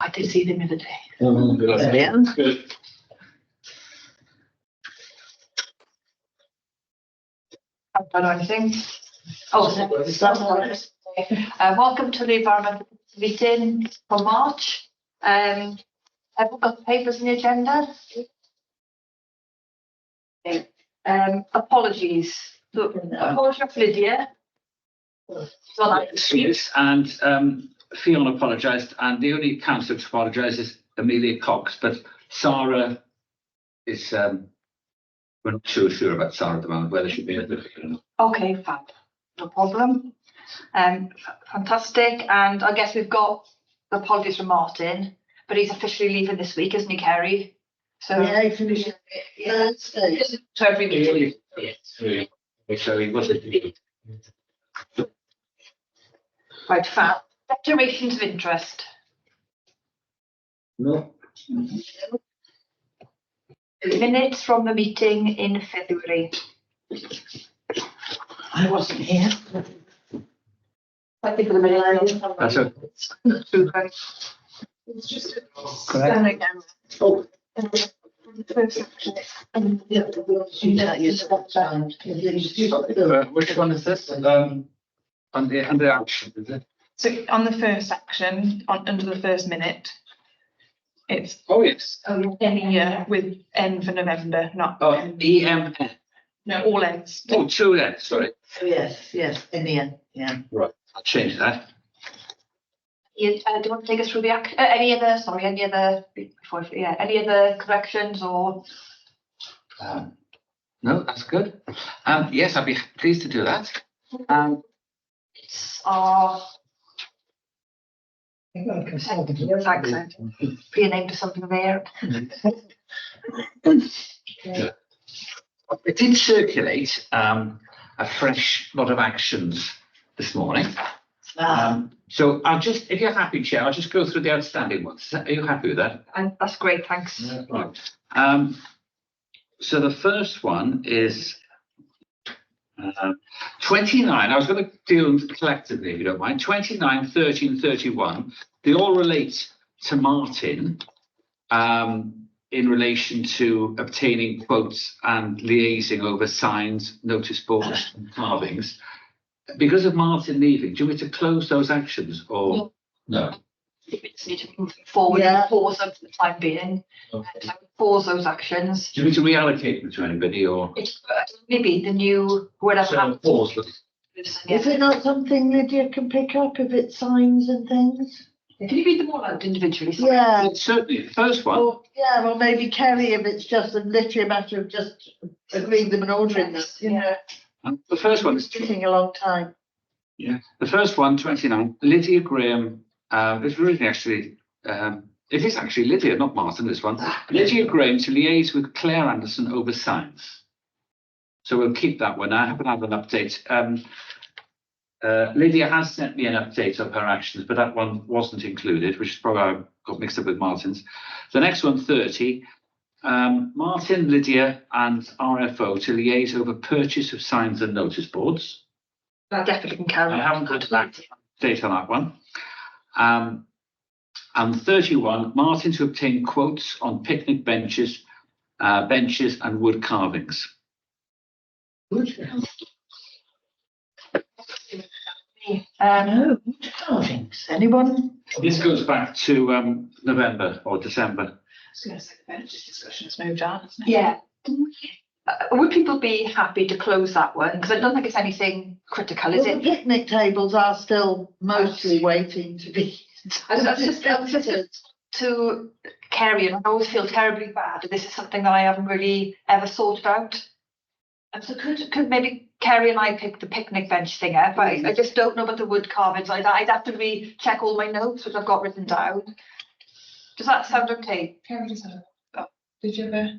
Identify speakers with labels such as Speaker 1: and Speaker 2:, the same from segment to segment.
Speaker 1: I did see them the other day.
Speaker 2: Brilliant.
Speaker 3: Good.
Speaker 1: Haven't done anything. Oh, welcome to the environmental meeting for March. Have we got the papers in the agenda? Okay. Apologies. So, apology of Lydia.
Speaker 3: Yes, and Fiona apologised, and the only councillor to apologise is Amelia Cox, but Sarah is we're not sure about Sarah at the moment, whether she'll be able to.
Speaker 1: Okay, fab. No problem. Fantastic. And I guess we've got apologies from Martin, but he's officially leaving this week, isn't he, Kerry? So
Speaker 2: Yeah, he finished Thursday.
Speaker 1: to every meeting.
Speaker 3: So he wasn't.
Speaker 1: Right, fab. Declarations of interest.
Speaker 3: No.
Speaker 1: Minutes from the meeting in February.
Speaker 2: I wasn't here.
Speaker 1: I think for the minute.
Speaker 3: That's a
Speaker 1: It's just
Speaker 3: correct.
Speaker 2: Oh,
Speaker 1: the first section.
Speaker 3: Which one is this? Under action, is it?
Speaker 4: So on the first section, under the first minute, it's
Speaker 3: Oh yes.
Speaker 4: any year with N for November, not
Speaker 3: Oh,
Speaker 4: N.
Speaker 3: EMN.
Speaker 4: No, all N's.
Speaker 3: Oh, two then. Sorry.
Speaker 2: yes, in the end, yeah.
Speaker 3: Right. I'll change that.
Speaker 1: Do you want to take us through the any other corrections or?
Speaker 3: No, that's good. Yes, I'd be pleased to do that.
Speaker 1: It's our accent. Put your name to something there.
Speaker 3: It did circulate a fresh lot of actions this morning. So I'll just, if you're happy, Chair, I'll just go through the outstanding ones. Are you happy with that?
Speaker 1: And that's great, thanks.
Speaker 3: Yeah, right. So the first one is 29. I was going to deal collectively, if you don't mind. 29, 30, and 31. They all relate to Martin in relation to obtaining quotes and liaising over signs, notice boards, and carvings. Because of Martin leaving, do you want me to close those actions or no?
Speaker 1: We just need to move forward
Speaker 2: Yeah.
Speaker 1: and pause them for the time being.
Speaker 3: Okay.
Speaker 1: Pause those actions.
Speaker 3: Do you want me to reallocate them to anybody or?
Speaker 1: It's maybe the new whatever
Speaker 3: So
Speaker 1: happens.
Speaker 3: pause them.
Speaker 2: Is it not something Lydia can pick up if it's signs and things?
Speaker 1: Can you read them all out individually? Sorry?
Speaker 2: Yeah.
Speaker 3: Well, certainly, the first one.
Speaker 2: Or, yeah, well, maybe Kerry if it's just literally a matter of just agreeing them and ordering them, you know.
Speaker 3: The first one is
Speaker 2: Taking a long time.
Speaker 3: yeah. The first one, 29. Lydia Graham. It's really actually. It is actually Lydia, not Martin. This one. Lydia Graham to liaise with Claire Anderson over signs. So we'll keep that one. I haven't had an update. Lydia has sent me an update of her actions, but that one wasn't included, which is probably I got mixed up with Martin's. The next one, 30. Martin, Lydia, and RFO to liaise over purchase of signs and notice boards.
Speaker 1: That definitely can carry.
Speaker 3: I haven't got an update on that one. And 31, Martin to obtain quotes on picnic benches and wood carvings.
Speaker 2: No, wood carvings. Anyone?
Speaker 3: This goes back to November or December.
Speaker 4: I was going to say the benches discussion has moved on, hasn't it?
Speaker 1: Yeah. Would people be happy to close that one? Because I don't think it's anything critical, is
Speaker 2: Well, the
Speaker 1: it?
Speaker 2: picnic tables are still mostly waiting to be.
Speaker 1: I was just to Kerry, and I always feel terribly bad. This is something that I haven't really ever sorted out. And so could maybe Kerry and I pick the picnic bench thing up? I just don't know about the wood carvings. I'd have to recheck all my notes, which I've got written down. Does that sound okay?
Speaker 4: Kerry just had did you ever?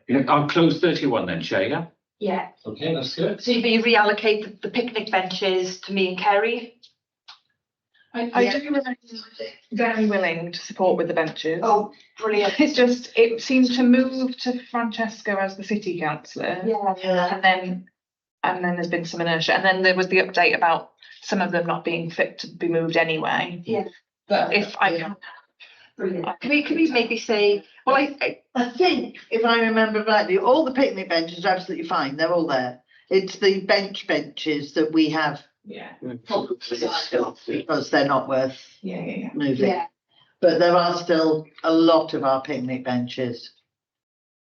Speaker 3: Yeah, I'll close 31 then, Chair, yeah?
Speaker 1: Yeah.
Speaker 3: Okay, that's good.
Speaker 1: So you reallocate the picnic benches to me and Kerry?
Speaker 4: I do remain very willing to support with the benches.
Speaker 1: Oh, brilliant.
Speaker 4: It's just, it seemed to move to Francesca as the city councillor.
Speaker 1: Yeah.
Speaker 4: And then there's been some inertia. And then there was the update about some of them not being fit to be moved anyway.
Speaker 1: Yeah.
Speaker 4: But if I can
Speaker 1: Brilliant. Can we maybe say, well,
Speaker 2: I think, if I remember rightly, all the picnic benches are absolutely fine, they're all there. It's the benches that we have
Speaker 4: Yeah,
Speaker 2: because they're not worth
Speaker 4: yeah.
Speaker 2: moving.
Speaker 1: yeah,
Speaker 2: But there are still a lot of our picnic benches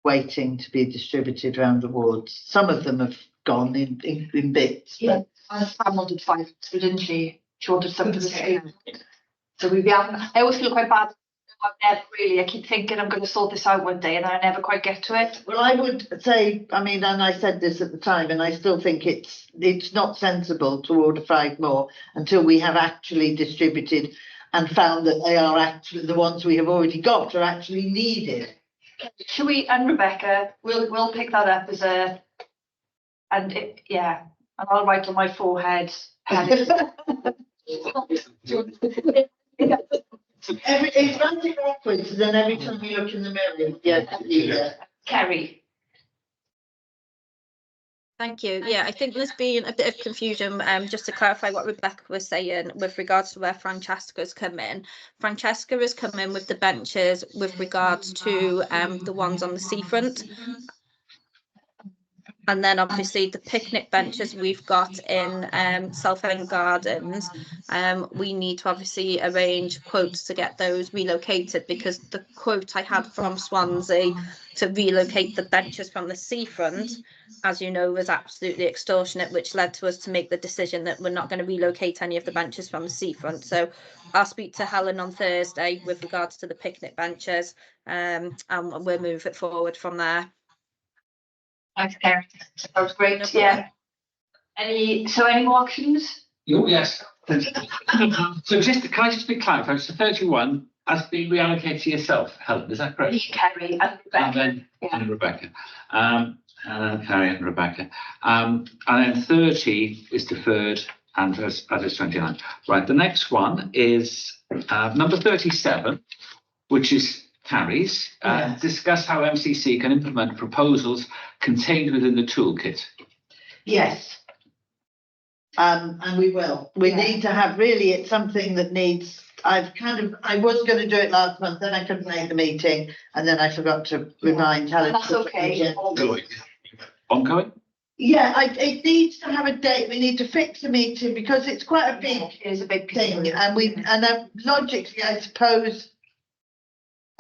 Speaker 2: waiting to be distributed around the wards. Some of them have gone in bits.
Speaker 1: yeah. And Sam wanted 500, didn't she? She wanted some for the scheme. So we'd be having, I always feel quite bad. I've never really, I keep thinking I'm going to sort this out one day and I never quite get to it.
Speaker 2: Well, I would say, I mean, and I said this at the time, and I still think it's not sensible to order 5 more until we have actually distributed and found that they are actually, the ones we have already got are actually needed.
Speaker 1: Should we, and Rebecca, we'll pick that up as a, and it, yeah, and I'll write on my forehead.
Speaker 2: It's running backwards, and then every time you look in the mirror, yeah.
Speaker 1: Kerry.
Speaker 5: Thank you. Yeah, I think there's been a bit of confusion, just to clarify what Rebecca was saying with regards to where Francesca's come in. Francesca has come in with the benches with regards to the ones on the seafront. And then obviously the picnic benches we've got in Southend Gardens, we need to obviously arrange quotes to get those relocated, because the quote I had from Swansea to relocate the benches from the seafront, as you know, was absolutely extortionate, which led to us to make the decision that we're not going to relocate any of the benches from the seafront. So I'll speak to Helen on Thursday with regards to the picnic benches, and we'll move it forward from there.
Speaker 1: Thanks, Kerry. That was great, yeah. Any more options?
Speaker 3: Oh, yes. So just, can I just be clarified, so 31 has been reallocated to yourself, Helen, is that correct?
Speaker 1: Me, Kerry and Rebecca.
Speaker 3: And then,
Speaker 1: Yeah.
Speaker 3: and Rebecca. Carrie and Rebecca. And then 30 is deferred and as is 29. Right, the next one is number 37, which is Carrie's.
Speaker 2: Yes.
Speaker 3: Discuss how MCC can implement proposals contained within the toolkit.
Speaker 2: Yes. And we will. We
Speaker 1: Yeah.
Speaker 2: need to have, really, it's something that needs, I was going to do it last month, then I couldn't make the meeting, and then I forgot to remind Helen.
Speaker 1: That's okay.
Speaker 3: Ongoing?
Speaker 2: Yeah, it needs to have a date. We need to fix the meeting because it's quite a big
Speaker 1: It is a big
Speaker 2: thing,
Speaker 1: thing.
Speaker 2: and logically, I suppose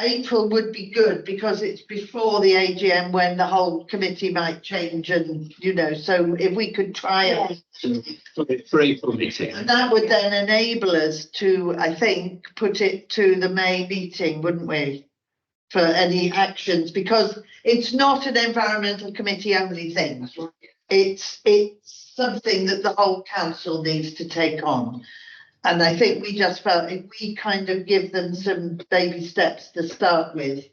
Speaker 2: April would be good because it's before the AGM when the whole committee might change, and so if we could try it.
Speaker 3: For April meeting.
Speaker 2: And that would then enable us to, I think, put it to the May meeting, wouldn't we? For any actions, because it's not an environmental committee only thing. It's something that the whole council needs to take on. And I think we just felt if we kind of give them some baby steps to start with,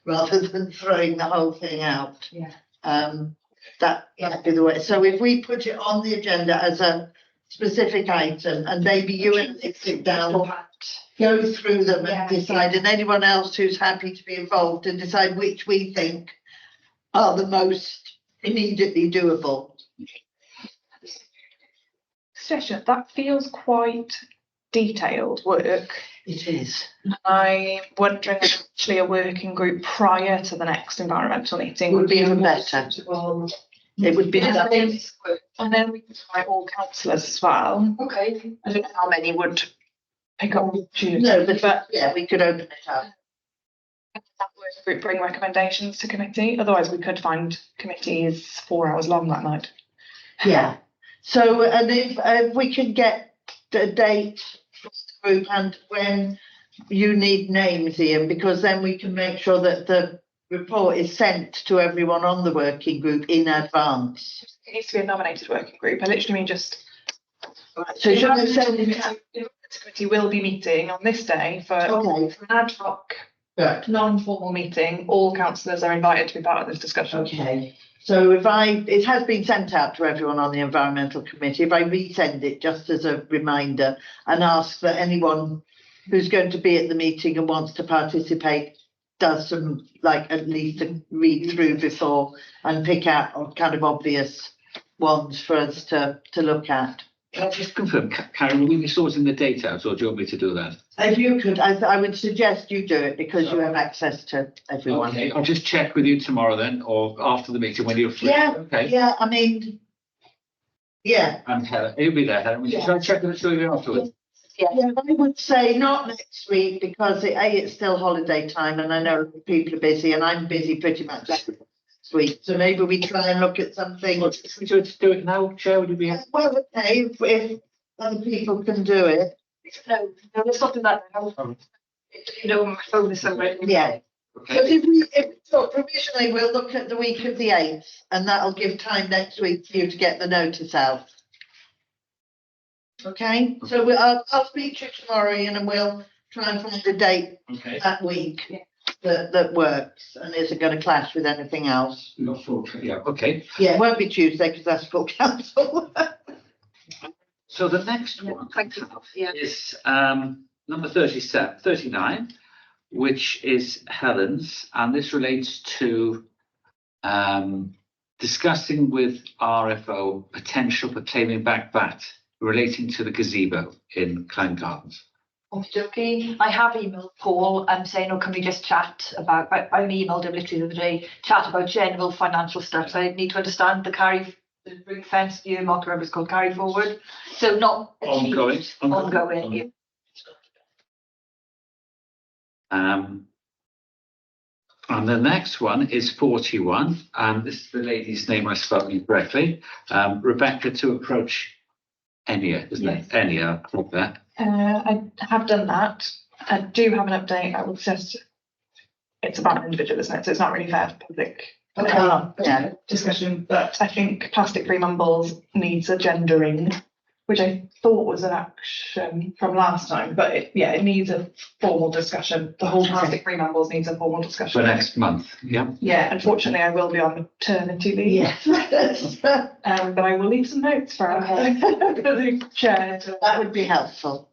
Speaker 2: rather than throwing the whole thing out.
Speaker 1: Yeah.
Speaker 2: That'd be the way. So if we put it on the agenda as a specific item, and maybe you and Nick sit down, go through them and decide, and anyone else who's happy to be involved, and decide which we think are the most immediately doable.
Speaker 4: Session, that feels quite detailed work.
Speaker 2: It is.
Speaker 4: I'm wondering if actually a working group prior to the next environmental meeting
Speaker 2: Would be even
Speaker 4: more
Speaker 2: better.
Speaker 4: suitable.
Speaker 2: It would be.
Speaker 4: And then we can try all councillors as well.
Speaker 1: Okay.
Speaker 4: I don't know how many would pick up the opportunity.
Speaker 2: No, but yeah, we could open it up.
Speaker 4: That working group bring recommendations to committee. Otherwise, we could find committees 4 hours long that night.
Speaker 2: Yeah. So, and if we could get a date for the group and when you need names, Ian, because then we can make sure that the report is sent to everyone on the working group in advance.
Speaker 4: It needs to be a nominated working group. I literally mean just.
Speaker 2: So should we send
Speaker 4: The
Speaker 2: it?
Speaker 4: committee will be meeting on this day for
Speaker 2: Okay.
Speaker 4: an ad hoc,
Speaker 2: Right.
Speaker 4: non-formal meeting. All councillors are invited to be part of this discussion.
Speaker 2: Okay. So it has been sent out to everyone on the environmental committee. If I resend it just as a reminder and ask that anyone who's going to be at the meeting and wants to participate does some, like, at least a read through before and pick out kind of obvious ones for us to look at.
Speaker 3: Can I just confirm, Karen, will we be sorting the date out, or do you want me to do that?
Speaker 2: If you could, I would suggest you do it because you have access to everyone.
Speaker 3: Okay, I'll just check with you tomorrow then, or after the meeting when you're free.
Speaker 2: Yeah,
Speaker 3: Okay.
Speaker 2: yeah, I mean, yeah.
Speaker 3: And Helen, you'll be there, Helen. Should I check with the two of you afterwards?
Speaker 2: Yeah, I would say not next week because it's still holiday time and I know people are busy and I'm busy pretty much next week. So maybe we try and look at something.
Speaker 3: Should we do it now, Chair? Would you be happy?
Speaker 2: Well, okay, if other people can do it.
Speaker 1: No, there's something that, you know, my phone is so ready.
Speaker 2: Yeah.
Speaker 3: Okay.
Speaker 2: But so provisionally, we'll look at the week of the 8th and that'll give time next week for you to get the notice out. Okay, so I'll speak to you tomorrow, Ian, and we'll try and find a date
Speaker 3: Okay.
Speaker 2: that week that works and isn't going to clash with anything else.
Speaker 3: Not full, yeah, okay.
Speaker 2: Yeah, it won't be Tuesday because that's full council.
Speaker 3: So the next one
Speaker 1: Thank you. Yeah.
Speaker 3: is number 39, which is Helen's, and this relates to discussing with RFO potential for claiming back VAT relating to the gazebo in Klein Gardens.
Speaker 1: Okay, I have emailed Paul and saying, oh, can we just chat about, I emailed him literally the other day, chat about general financial stuff. So I need to understand the ring fence, the earmark, whatever it's called, carry forward. So not achieved, ongoing. Yeah.
Speaker 3: And the next one is 41, and this is the lady's name I spelled incorrectly. Rebecca to approach Enya, isn't it? Enya, I thought that.
Speaker 4: I have done that. I do have an update. I will suggest it's about an individual, isn't it? So it's not really fair for public
Speaker 2: Yeah.
Speaker 4: discussion. But I think plastic-free mumbles needs a gendering, which I thought was an action from last time. But it needs a formal discussion. The whole plastic-free mumbles needs a formal discussion.
Speaker 3: For next month, yeah.
Speaker 4: Yeah, unfortunately, I will be on maternity leave.
Speaker 2: Yes.
Speaker 4: But I will leave some notes for the chair.
Speaker 2: That would be helpful.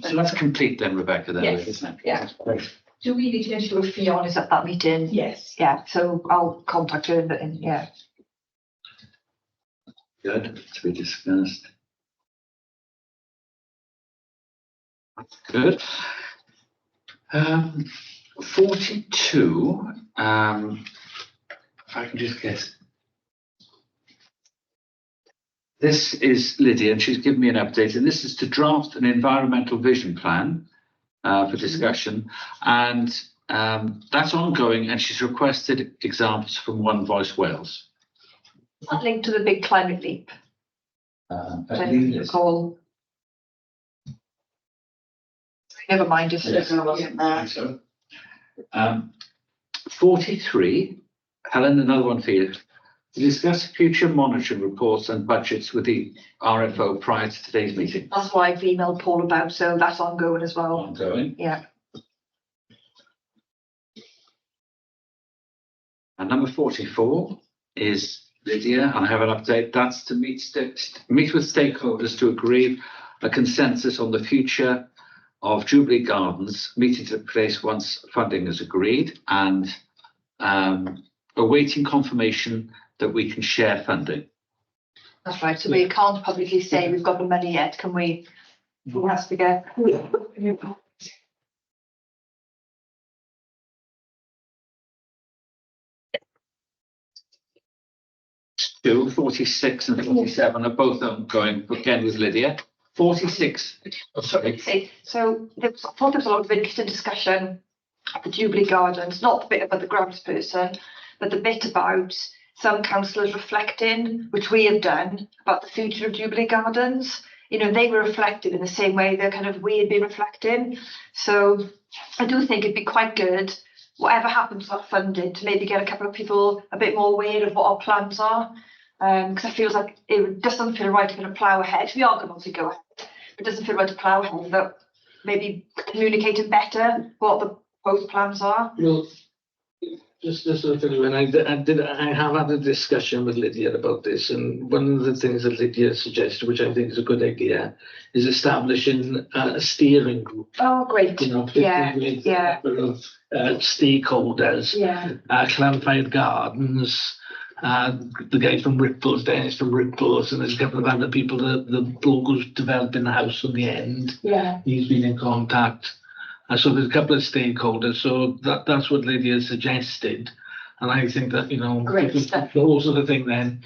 Speaker 3: So that's complete then, Rebecca, then,
Speaker 4: Yes.
Speaker 3: isn't it?
Speaker 4: Yeah.
Speaker 3: Great.
Speaker 1: Do we need to issue a fee on us at that meeting?
Speaker 4: Yes.
Speaker 1: Yeah, so I'll contact her and yeah.
Speaker 3: Good, to be discussed. Good. 42, if I can just guess. This is Lydia, and she's given me an update, and this is to draft an environmental vision plan for discussion, and that's ongoing, and she's requested examples from One Voice Wales.
Speaker 1: That linked to the big climate leap.
Speaker 3: I believe it is.
Speaker 1: Call. Never mind, if
Speaker 3: Yes.
Speaker 1: it wasn't there.
Speaker 3: So, 43, Helen, another one for you. To discuss future monitoring reports and budgets with the RFO prior to today's meeting.
Speaker 1: That's why I've emailed Paul about, so that's ongoing as well.
Speaker 3: Ongoing.
Speaker 1: Yeah.
Speaker 3: And number 44 is Lydia, and I have an update. That's to meet with stakeholders to agree a consensus on the future of Jubilee Gardens. Meeting took place once funding is agreed, and awaiting confirmation that we can share funding.
Speaker 1: That's right, so we can't publicly say we've got the money yet, can we? Who has to get?
Speaker 3: Two, 46 and 47 are both ongoing, again with Lydia. 46, oh, sorry.
Speaker 1: Okay, so I thought there was a lot of interesting discussion at the Jubilee Gardens, not the bit about the grounds person, but the bit about some councillors reflecting, which we have done, about the future of Jubilee Gardens. You know, they were reflected in the same way that kind of we had been reflecting. So I do think it'd be quite good, whatever happens to that funding, to maybe get a couple of people a bit more aware of what our plans are. Because I feel like it just doesn't feel right to kind of plough ahead. We are going to go ahead, but it doesn't feel right to plough ahead without maybe communicating better what the both plans are.
Speaker 6: Well, just to tell you, and I have had a discussion with Lydia about this, and one of the things that Lydia suggested, which I think is a good idea, is establishing a steering group.
Speaker 1: Oh, great.
Speaker 6: You know,
Speaker 1: Yeah,
Speaker 6: particularly with
Speaker 1: yeah.
Speaker 6: a number of stakeholders,
Speaker 1: Yeah.
Speaker 6: Clanfire Gardens, The guy from Ripples, Dennis from Ripples, and there's a couple of other people, the bloke who's developing the house on the end.
Speaker 4: Yeah.
Speaker 6: He's been in contact. And so there's a couple of stakeholders. So that's what Lydia suggested. And I think that,
Speaker 1: Great stuff.
Speaker 6: the whole sort of thing then,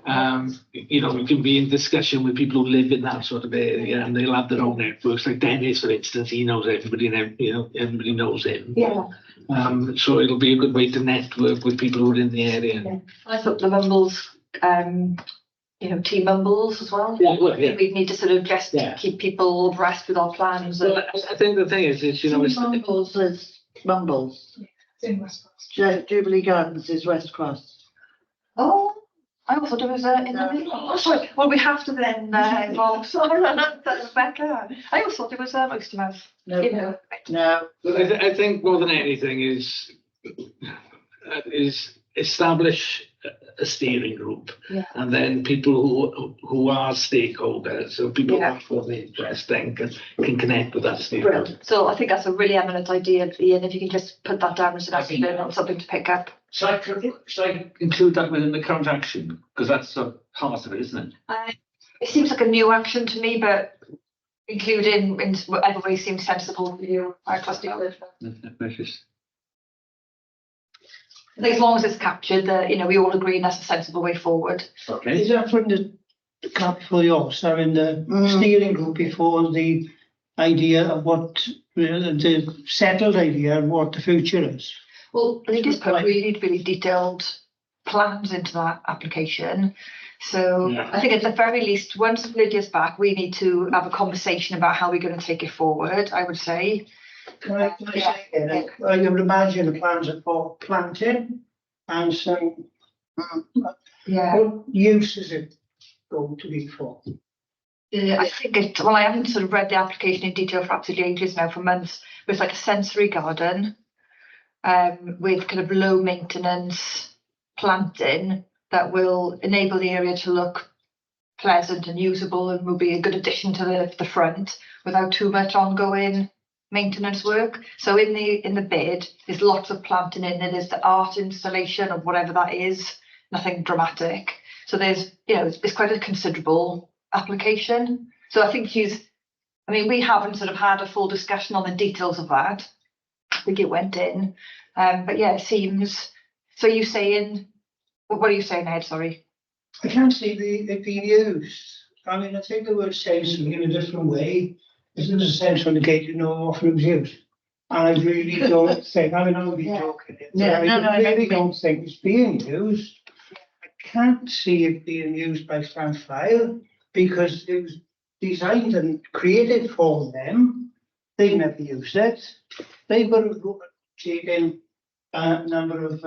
Speaker 6: we can be in discussion with people who live in that sort of area, and they'll have their own networks. Like Dennis, for instance, he knows everybody, and everybody knows him.
Speaker 4: Yeah.
Speaker 6: So it'll be a good way to network with people who are in the area.
Speaker 1: Yeah. I thought the Mumbles, team Mumbles as well.
Speaker 6: Yeah, well, yeah.
Speaker 1: We need to sort of just
Speaker 6: Yeah.
Speaker 1: keep people abreast with our plans.
Speaker 6: Well, I think the thing is, it's
Speaker 2: Mumbles is Mumbles.
Speaker 4: It's in West Cross.
Speaker 2: Jubilee Gardens is West Cross.
Speaker 1: Oh, I also thought it was in the middle. Oh, sorry. Well, we have to then involve. Sorry, that's Rebecca. I also thought it was Oystermouth.
Speaker 2: No, no.
Speaker 6: But I think more than anything is establish a steering group,
Speaker 1: Yeah.
Speaker 6: and then people who are stakeholders, so people
Speaker 1: Yeah.
Speaker 6: who have the interest, then can connect with that steering group.
Speaker 1: Brilliant. So I think that's a really eminent idea, Ian, if you can just put that down as an action, not something to pick up.
Speaker 3: Should I include that within the current action? Because that's a part of it, isn't it?
Speaker 1: It seems like a new action to me, but including in whatever way seems sensible for you, I trust you.
Speaker 3: Measures.
Speaker 1: I think as long as it's captured, that we all agree that's a sensible way forward.
Speaker 3: Okay.
Speaker 7: Is that from the club for yours, or in the steering group before the idea of what, the settled idea of what the future is?
Speaker 1: Well, they just put really, really detailed plans into that application. So
Speaker 6: Yeah.
Speaker 1: I think at the very least, once Lydia's back, we need to have a conversation about how we're going to take it forward, I would say.
Speaker 7: Can I say again, I would imagine the plans are for planting and some,
Speaker 1: Yeah.
Speaker 7: what use is it going to be for?
Speaker 1: I think I haven't sort of read the application in detail for absolutely ages now, for months, but it's like a sensory garden with kind of low maintenance planting that will enable the area to look pleasant and usable, and will be a good addition to the front without too much ongoing maintenance work. So in the bid, there's lots of planting in there. There's the art installation of whatever that is, nothing dramatic. So there's, it's quite a considerable application. So I think we haven't sort of had a full discussion on the details of that. I think it went in. But yeah, it seems, so you saying, what are you saying, Ed? Sorry.
Speaker 7: I can't see it being used. I mean, I think the word sensory in a different way. Isn't a sense when the gate often was used. And I really don't think, I would be joking. I really don't think it's being used. I can't see it being used by Llanffair because it was designed and created for them. They've never used it. They've got a rotating number of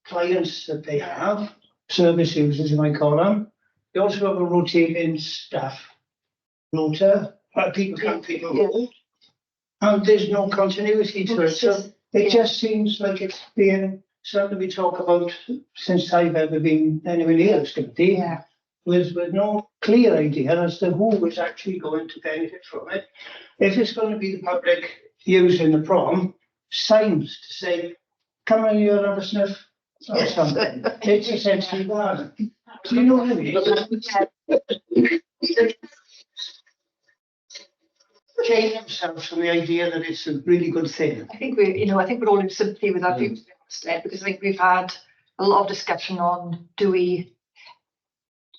Speaker 7: clients that they have, service users, you might call them. They also have a rotating staff rota. People come, people go, and there's no continuity to it. So it just seems like it's being something we talk about since I've ever been anywhere near this committee.
Speaker 1: Yeah.
Speaker 7: With no clear idea as to who is actually going to benefit from it. If it's going to be the public using the prom, signs to say, come in here and have a sniff or something. It's essentially that. Do you know what I mean? Change themselves from the idea that it's a really good thing.
Speaker 1: I think we're all in sympathy with our views, because I think we've had a lot of discussion on do we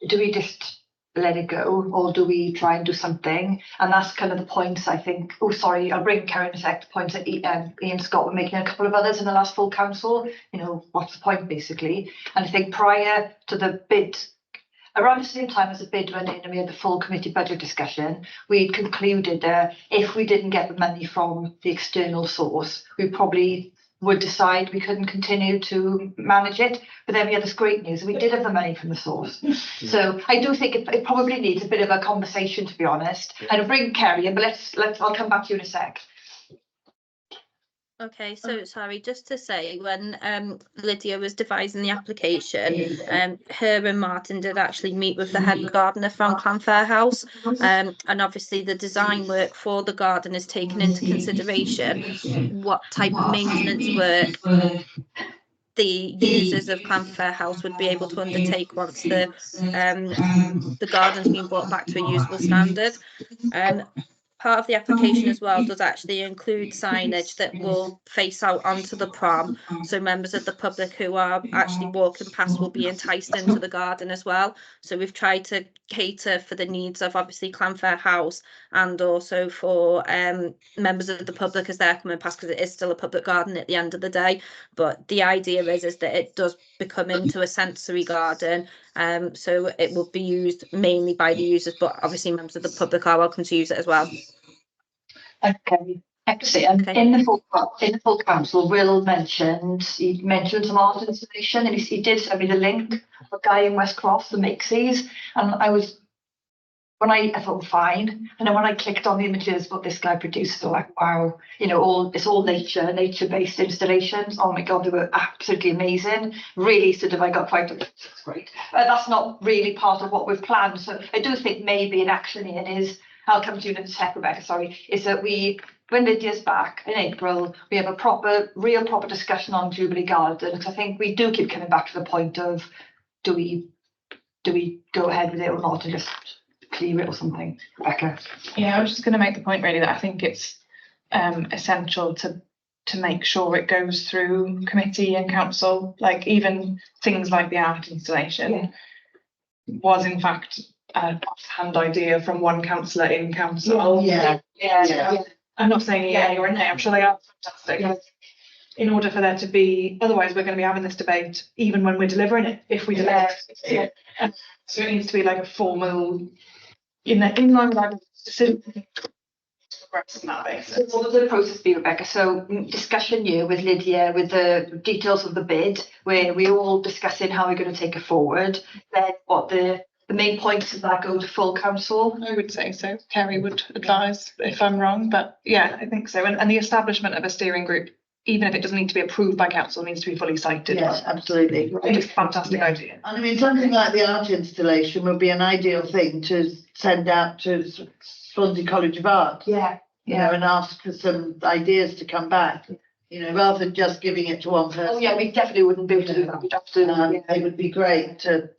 Speaker 1: just let it go, or do we try and do something? And that's kind of the points, I think. Oh, sorry, I'll bring Karen in a sec. The points that Ian Scott were making, a couple of others in the last full council. What's the point, basically? And I think prior to the bid, around the same time as the bid went in and we had the full committee budget discussion, we concluded that if we didn't get the money from the external source, we probably would decide we couldn't continue to manage it. But then we had this great news, we did have the money from the source. So I do think it probably needs a bit of a conversation, to be honest. And I'll bring Kerry in, but I'll come back to you in a sec.
Speaker 5: Okay, so sorry, just to say, when Lydia was devising the application, her and Martin did actually meet with the head gardener from Llanffair House, and obviously the design work for the garden is taken into consideration. What type of maintenance work the users of Clanfair House would be able to undertake once the garden's been brought back to a usable standard. Part of the application as well does actually include signage that will face out onto the prom, so members of the public who are actually walking past will be enticed into the garden as well. So we've tried to cater for the needs of obviously Clanfair House and also for members of the public as they're coming past, because it is still a public garden at the end of the day. But the idea is that it does become into a sensory garden, so it will be used mainly by the users, but obviously members of the public are welcome to use it as well.
Speaker 1: Okay, excellent.
Speaker 5: Okay.
Speaker 1: In the full council, Will mentioned, he mentioned some art installation, and he did send me the link of a guy in West Cross that makes these, and I thought fine, and then when I clicked on the images what this guy produced, I was like, wow, you know, it's all nature-based installations. Oh my god, they were absolutely amazing. Really sort of, I got quite, that's great. But that's not really part of what we've planned. So I do think maybe an action here is, I'll come to you in a sec, Rebecca, sorry, is that when Lydia's back in April, we have a real proper discussion on Jubilee Garden, because I think we do keep coming back to the point of, do we go ahead with it or not, and just clear it or something, Rebecca?
Speaker 4: Yeah, I was just going to make the point really that I think it's essential to make sure it goes through committee and council, like even things like the art installation was in fact an offhand idea from one councillor in council.
Speaker 2: Yeah.
Speaker 4: I'm not saying yeah or nay, I'm sure they are fantastic.
Speaker 1: Yeah.
Speaker 4: In order for there to be, otherwise we're going to be having this debate even when we're delivering it, if we deliver it. So it needs to be like a formal, in line with our decision. On that basis.
Speaker 1: So what would the process be, Rebecca? So discussion here with Lydia, with the details of the bid, where we're all discussing how we're going to take it forward. Then what the main points of that go to full council?
Speaker 4: I would say so. Kerry would advise if I'm wrong, but yeah, I think so. And the establishment of a steering group, even if it doesn't need to be approved by council, needs to be fully cited.
Speaker 2: Yes, absolutely.
Speaker 4: It's a fantastic idea.
Speaker 2: And I mean, something like the art installation would be an ideal thing to send out to Swansea College of Art.
Speaker 1: Yeah.
Speaker 2: You know, and ask for some ideas to come back, you know, rather than just giving it to one person.
Speaker 1: Oh yeah, we definitely wouldn't be able to do that. We'd have to.
Speaker 2: It would be great to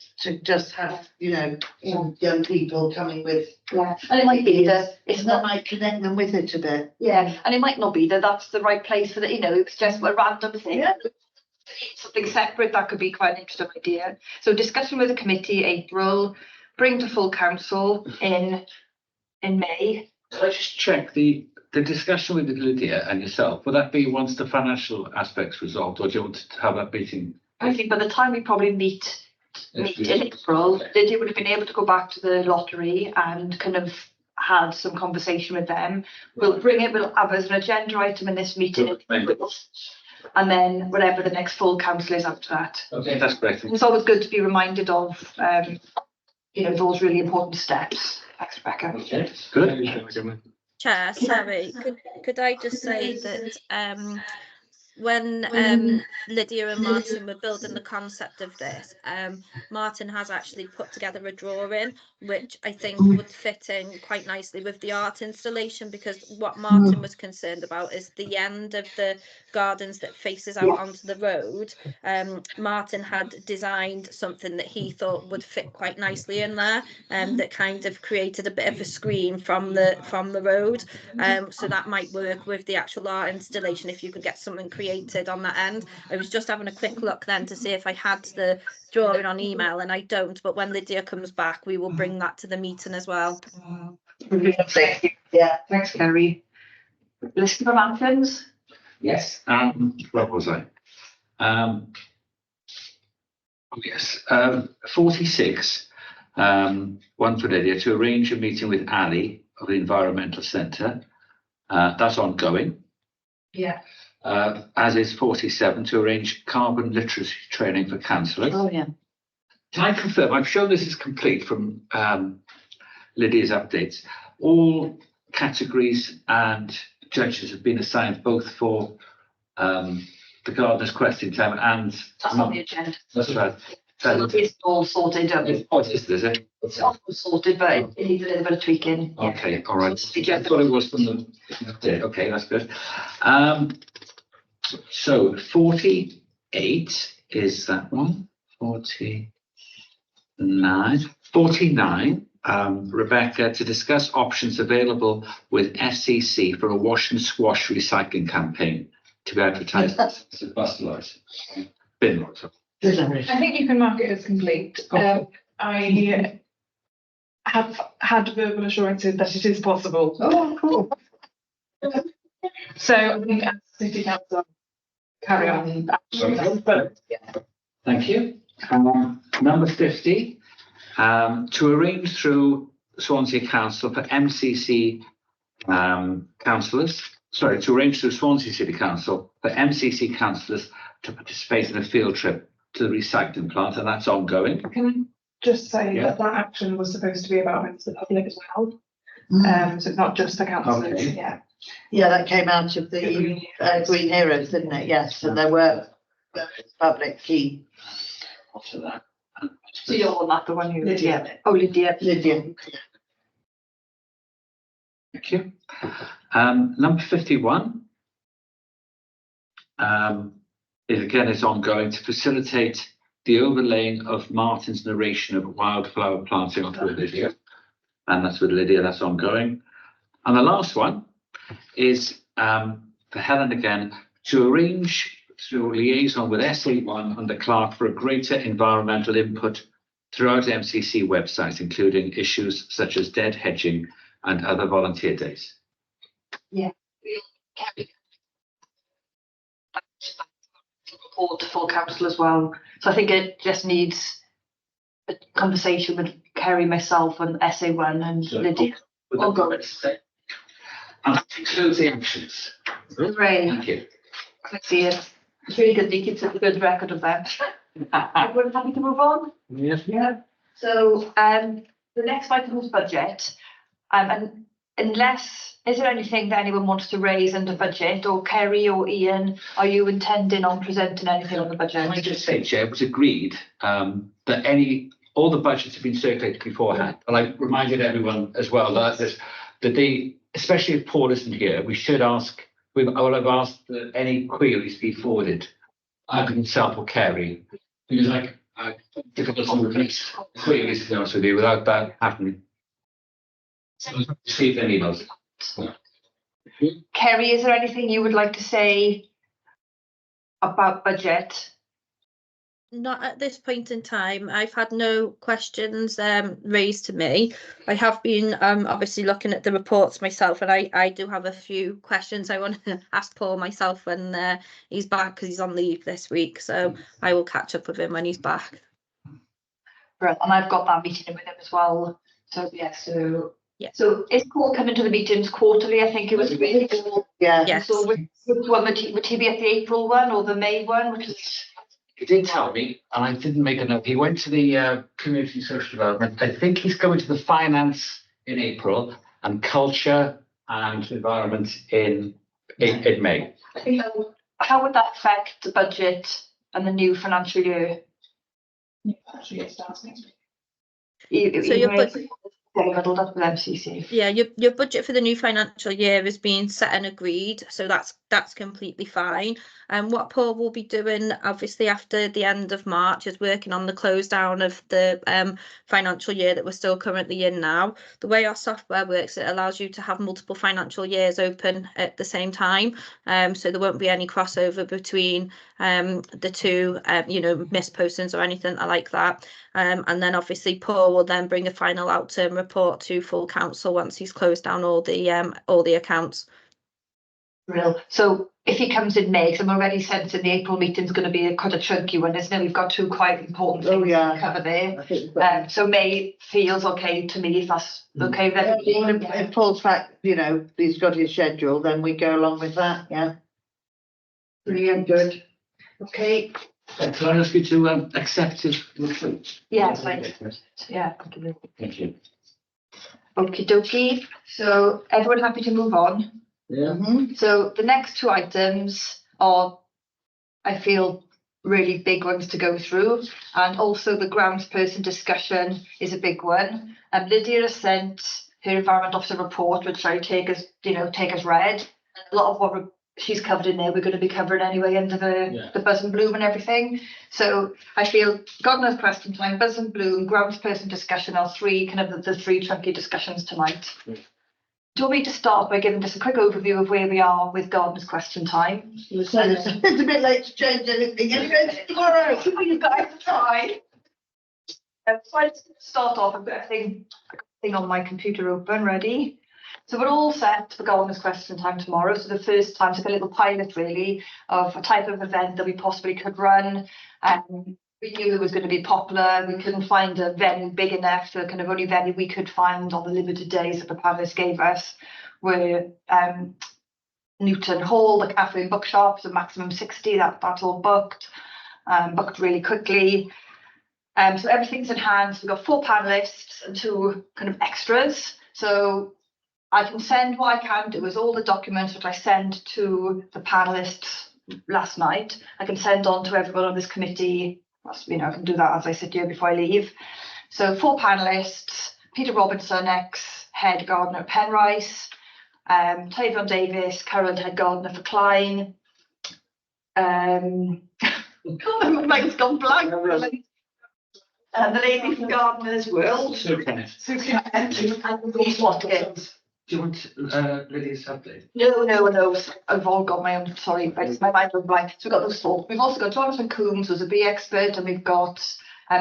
Speaker 2: just have, you know, some young people coming with.
Speaker 1: Yeah, and it might be that it's
Speaker 2: That
Speaker 1: not.
Speaker 2: might connect them with it a bit.
Speaker 1: Yeah, and it might not be that that's the right place for that. You know, it's just a random thing.
Speaker 2: Yeah.
Speaker 1: Something separate, that could be quite an interesting idea. So discussion with the committee, April, bring to full council in May.
Speaker 3: Can I just check the discussion with Lydia and yourself? Will that be once the financial aspects resolved, or do you want to have that meeting?
Speaker 1: I think by the time we probably meet in April, Lydia would have been able to go back to the lottery and kind of had some conversation with them. We'll bring it, we'll have as an agenda item in this meeting. And then whatever the next full council is after that.
Speaker 3: Okay, that's great.
Speaker 1: It's always good to be reminded of, you know, those really important steps. Thanks, Rebecca.
Speaker 3: Okay, good.
Speaker 5: Chair, sorry, could I just say that when Lydia and Martin were building the concept of this, Martin has actually put together a drawing which I think would fit in quite nicely with the art installation, because what Martin was concerned about is the end of the gardens that faces out onto the road. Martin had designed something that he thought would fit quite nicely in there, that kind of created a bit of a screen from the road, so that might work with the actual art installation if you could get something created on that end. I was just having a quick look then to see if I had the drawing on email, and I don't, but when Lydia comes back we will bring that to the meeting as well.
Speaker 2: Yeah.
Speaker 1: Thanks, Kerry. List of anthems?
Speaker 3: Yes. Where was I? Oh yes. 46. One for Lydia, to arrange a meeting with Ali of the Environmental Centre. That's ongoing.
Speaker 1: Yeah.
Speaker 3: As is 47, to arrange carbon literacy training for councillors.
Speaker 2: Oh, yeah.
Speaker 3: Can I confirm? I've shown this is complete from Lydia's updates. All categories and judges have been assigned both for the Gardener's Question Time and.
Speaker 1: That's on the agenda.
Speaker 3: That's right.
Speaker 1: So it's all sorted.
Speaker 3: Oh, it is it?
Speaker 1: It's all sorted, but it needs a little bit of tweaking. Yeah.
Speaker 3: Okay, all right.
Speaker 1: The agenda.
Speaker 3: I thought it was from the. Okay, that's good. So 40 is that one, 49, Rebecca, to discuss options available with SEC for a wash and squash recycling campaign to be advertised as a bus lot. Bin lot.
Speaker 4: I think you can mark it as complete. I have had verbal assurances that it is possible.
Speaker 2: Oh, cool.
Speaker 4: So I think as city council carry on. But yeah.
Speaker 3: Thank you. Number 50, to arrange through Swansea Council for MCC councillors, to arrange through Swansea City Council for MCC councillors to participate in a field trip to the recycling plant, and that's ongoing.
Speaker 4: Can I just say
Speaker 3: Yeah.
Speaker 4: that action was supposed to be about members of the public as well? So not just the councillors,
Speaker 3: Okay.
Speaker 4: yeah.
Speaker 2: Yeah, that came out of the Green Heroes, didn't it? Yes, and there were public key.
Speaker 3: After that.
Speaker 1: So you're on that, the one you.
Speaker 2: Lydia.
Speaker 1: Oh, Lydia.
Speaker 2: Lydia.
Speaker 3: Thank you. Number 51 is ongoing to facilitate the overlaying of Martin's narration of wildflower planting onto Lydia. And that's with Lydia, that's ongoing. And the last one is for Helen again, to arrange through liaison with SA1 under Clark for a greater environmental input throughout MCC website, including issues such as dead hedging and other volunteer days.
Speaker 1: Report to full council as well. So I think it just needs a conversation with Kerry, myself, and SA1 and Lydia.
Speaker 3: I'll go. And that concludes the actions.
Speaker 1: Hooray.
Speaker 3: Thank you.
Speaker 1: Let's see it. It's really good. They keep a good record of that. Everyone happy to move on?
Speaker 6: Yes.
Speaker 1: Yeah. So the next item is budget. And unless, is there anything that anyone wants to raise under budget, or Kerry or Ian, are you intending on presenting anything on the budget?
Speaker 3: Can I just say, Chair, it was agreed that all the budgets have been circulated beforehand. And I reminded everyone as well that they, especially if Paul isn't here, we should ask, I will have asked that any queries be forwarded, either himself or Kerry, because I difficult to release queries, to be honest with you, without that happening. So receive any emails.
Speaker 1: Kerry, is there anything you would like to say about budget?
Speaker 5: Not at this point in time. I've had no questions raised to me. I have been obviously looking at the reports myself, and I do have a few questions I want to ask Paul myself when he's back, because he's on leave this week. So I will catch up with him when he's back.
Speaker 1: Right, and I've got that meeting with him as well. So yeah, so
Speaker 5: Yeah.
Speaker 1: So is Paul coming to the meetings quarterly? I think it was really cool.
Speaker 2: Yeah.
Speaker 5: Yes.
Speaker 1: So which one would he be at, the April one or the May one? Which is
Speaker 3: He did tell me, and I didn't make a note. He went to the community social development. I think he's going to the finance in April and culture and environment in May.
Speaker 1: how would that affect the budget and the new financial year?
Speaker 4: Actually, it starts next week.
Speaker 5: So your budget,
Speaker 1: Muddled up with MCC.
Speaker 5: yeah, your budget for the new financial year is being set and agreed, so that's completely fine. And what Paul will be doing, obviously after the end of March, is working on the close down of the financial year that we're still currently in now. The way our software works, it allows you to have multiple financial years open at the same time, so there won't be any crossover between the two, missed postings or anything like that. And then obviously Paul will then bring a final outturn report to full council once he's closed down all the accounts.
Speaker 1: Real. So if he comes in May, 'cause I'm already sensing the April meeting's going to be quite a chunky one, isn't it? We've got two quite important
Speaker 2: Oh,
Speaker 1: things
Speaker 2: yeah.
Speaker 1: to cover there.
Speaker 2: I think that-
Speaker 1: So May feels okay to me, if that's okay with everybody.
Speaker 2: If Paul's back, he's got his schedule, then we go along with that, yeah.
Speaker 1: Brilliant, good. Okay,
Speaker 3: Can I ask you to accept his report?
Speaker 1: yeah, fine. Yeah.
Speaker 3: Thank you.
Speaker 1: Okie dokie. So everyone happy to move on?
Speaker 6: Yeah.
Speaker 2: Mhm.
Speaker 1: So the next two items are, I feel, really big ones to go through, and also the groundsperson discussion is a big one. Lydia has sent her environment officer report, which I take as read. And a lot of what she's covered in there, we're going to be covering anyway under
Speaker 6: Yeah.
Speaker 1: the Buzz and Bloom and everything. So I feel Gardener's question time, Buzz and Bloom, groundsperson discussion are three kind of the three chunky discussions tonight.
Speaker 6: Mm.
Speaker 1: Do you want me to start by giving just a quick overview of where we are with Gardener's question time?
Speaker 2: It's a bit late to change anything. Anyway, tomorrow.
Speaker 1: You guys try. So let's start off. I've got a thing on my computer open, ready. So we're all set for Gardener's question time tomorrow. So the first time, it's like a little pilot really of a type of event that we possibly could run. We knew it was going to be popular. We couldn't find a venue big enough. The kind of only venue we could find on the limited days that the panelists gave us were Newton Hall, the cafe and bookshop, so maximum 60, that's all booked, booked really quickly. So everything's in hand. So we've got 4 panelists and 2 kind of extras. So I can send, what I can do is all the documents which I send to the panelists last night, I can send on to everyone on this committee. You know, I can do that as I sit here before I leave. So 4 panelists: Peter Robinson, ex-head gardener at Penrice, Tyron Davis, current head gardener for Klein. God, my mind's gone blank. And the lady from Gardeners World.
Speaker 6: So Kenneth,
Speaker 1: Sue Kennett, and Louise Watkins.
Speaker 6: do you want Lydia's update?
Speaker 1: No, I've all got my own, sorry, my mind went blank. So we've got those 4. We've also got Jonathan Coombs, who's a bee expert, and we've got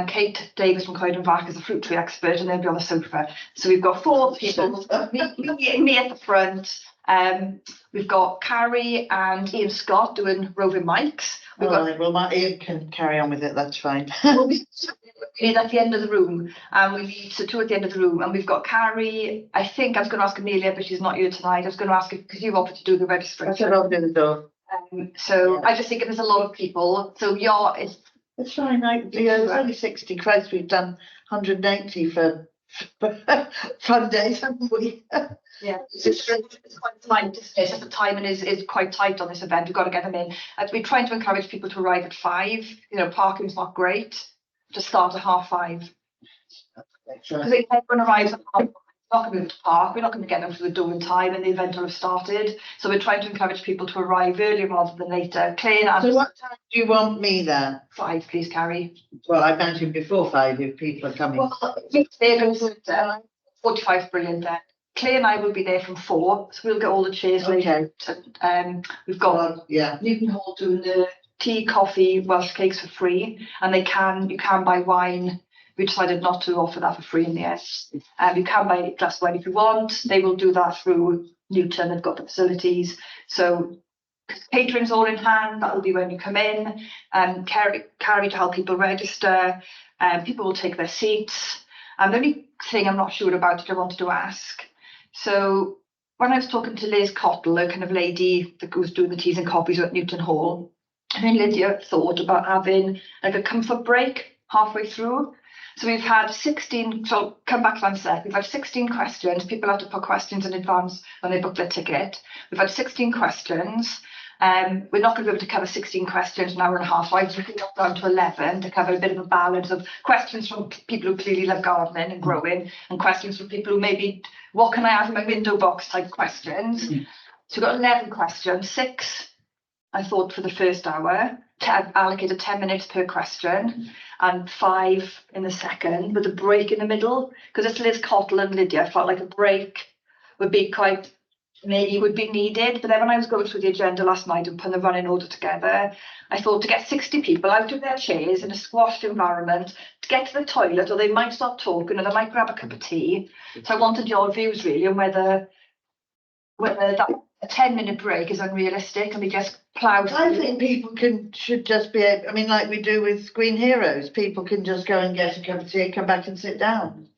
Speaker 1: Kate Davis from Coyden Vac as a fruit tree expert, and they'll be on the sofa. So we've got 4 people, me at the front. We've got Carrie and Ian Scott doing roving mics. We've got
Speaker 2: Right, well, Ian can carry on with it, that's fine.
Speaker 1: is at the end of the room, and we need 2 at the end of the room, and we've got Carrie. I think I was going to ask Amelia, but she's not here tonight. I was going to ask if, because you've offered to do the
Speaker 2: I said
Speaker 1: registration.
Speaker 2: I'll do the door.
Speaker 1: So
Speaker 2: Yeah.
Speaker 1: I just think there's a lot of people. So
Speaker 2: It's fine, it's only 60. Christ, we've done 180 for fun days, haven't we?
Speaker 1: yeah, it's quite tight. It's just the timing is quite tight on this event. We've got to get them in. We're trying to encourage people to arrive at 5. You know, parking's not great. To start at 5:30. Because if everyone arrives at 5:30, we're not going to be able to park. We're not going to get them to the door in time, and the event will have started. So we're trying to encourage people to arrive earlier rather than later. Claire,
Speaker 2: So what time do you want me there?
Speaker 1: 5, please, Carrie.
Speaker 2: Well, I imagine before 5 if people are coming.
Speaker 1: Well, they're going to 45 is brilliant then. Claire and I will be there from 4, so we'll get all the chairs later.
Speaker 2: Okay.
Speaker 1: We've got
Speaker 2: Well, yeah.
Speaker 1: Newton Hall doing the tea, coffee, Welsh cakes for free, and you can buy wine. We decided not to offer that for free in the end. You can buy a glass of wine if you want. They will do that through Newton. They've got the facilities. So catering's all in hand. That will be when you come in. Carrie to help people register. People will take their seats. And the only thing I'm not sure about, which I wanted to ask. So when I was talking to Liz Cottle, a kind of lady that was doing the teas and coffees at Newton Hall, and then Lydia thought about having like a comfort break halfway through. So we've had 16, so I'll come back to that in a sec. We've had 16 questions. People have to put questions in advance when they book their ticket. We've had 16 questions. We're not going to be able to cover 16 questions in an hour and a half. So I've written it down to 11 to cover a bit of a balance of questions from people who clearly love gardening and growing, and questions from people who maybe, what can I have in my window box type questions. So we've got 11 questions, 6 I thought for the first hour, allocated 10 minutes per question, and 5 in the second, with a break in the middle. Because it's Liz Cottle and Lydia, I felt like a break would be needed. But then when I was going through the agenda last night and putting the running order together, I thought to get 60 people out of their chairs in a squashed environment, to get to the toilet, or they might start talking, or they might grab a cup of tea. So I wanted your views really on whether that a 10-minute break is unrealistic and we just plough through.
Speaker 2: I think people should just be able, I mean, like we do with Green Heroes, people can just go and get a cup of tea and come back and sit down.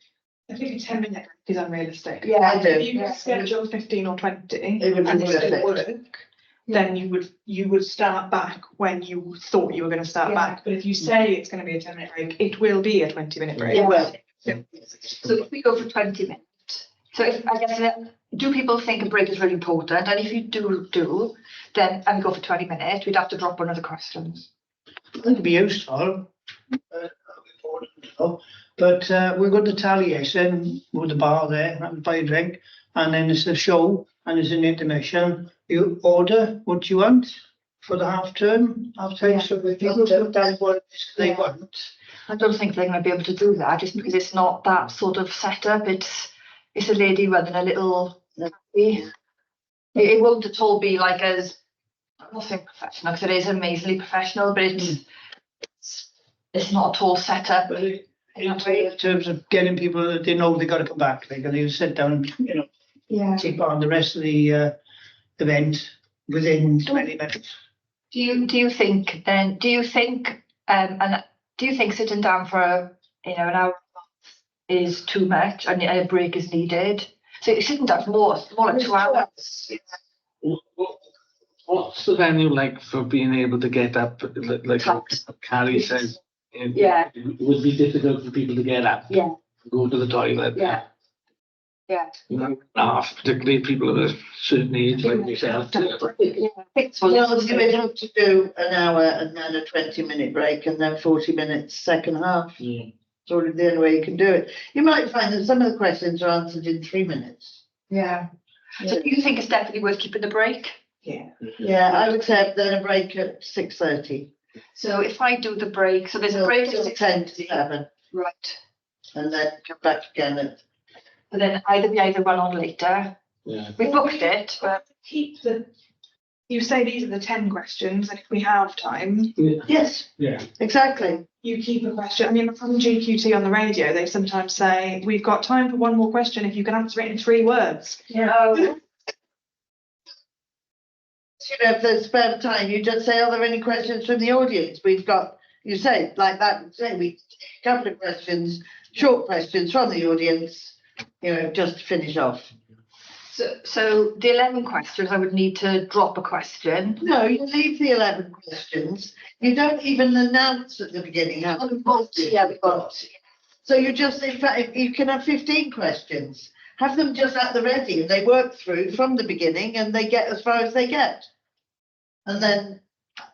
Speaker 4: I think a 10-minute break is unrealistic.
Speaker 1: Yeah,
Speaker 2: I do.
Speaker 4: If you could schedule 15 or 20
Speaker 2: It would be
Speaker 4: and it still
Speaker 2: worth it.
Speaker 4: work, then you would start back when you thought you were going to start
Speaker 1: Yeah.
Speaker 4: back. But if you say it's going to be a 10-minute break, it will be a 20-minute break.
Speaker 2: It will.
Speaker 1: So if we go for 20 minutes, so if I guess, do people think a break is really important? And if you do, then and we go for 20 minutes, we'd have to drop one of the questions.
Speaker 7: It would be useful. But we're going to Taliesin with the bar there and buy a drink. and then it's a show, and there's an intermission. You order what you want for the half term, so if people put down what they want.
Speaker 1: I don't think they're going to be able to do that just because it's not that sort of setup. It's a lady running a little. It won't at all be like as, I'm not saying professional because it is amazingly professional, but it's not at all set up.
Speaker 7: But in terms of getting people that they know they got to come back, they're going to sit down, take part in the rest of the event within 20 minutes.
Speaker 1: Do you think sitting down for an hour is too much and a break is needed? So you're sitting down for more like 2 hours.
Speaker 6: What's the venue like for being able to get up, like
Speaker 1: Packed.
Speaker 6: Carrie says?
Speaker 1: Yeah.
Speaker 6: It would be difficult for people to get up.
Speaker 1: Yeah.
Speaker 6: Go to the toilet.
Speaker 1: Yeah.
Speaker 6: Particularly people of a certain age like myself.
Speaker 2: Well, you would have to do an hour and then a 20-minute break and then 40 minutes second half. Sort of the only way you can do it. You might find that some of the questions are answered in 3 minutes.
Speaker 1: Yeah. So do you think it's definitely worth keeping the break?
Speaker 2: Yeah, I would say then a break at 6:30.
Speaker 1: So if I do the break, so there's a
Speaker 2: Till
Speaker 1: break at
Speaker 2: 10 to 7,
Speaker 1: right,
Speaker 2: and then come back again at.
Speaker 1: but then either run on later.
Speaker 6: Yeah.
Speaker 1: We booked it, but
Speaker 4: You say these are the 10 questions, and if we have time,
Speaker 2: Yes,
Speaker 6: Yeah.
Speaker 2: exactly.
Speaker 4: you keep a question. I mean, from GQT on the radio, they sometimes say, we've got time for one more question if you can answer it in 3 words.
Speaker 2: If there's spare time, you just say, are there any questions from the audience? We've got, you say, like that, say we a couple of questions, short questions from the audience, just to finish off.
Speaker 1: So the 11 questions, I would need to drop a question.
Speaker 2: No, you leave the 11 questions. You don't even announce at the beginning how many we've got. So you just, in fact, you can have 15 questions. Have them just at the ready and they work through from the beginning and they get as far as they get. And then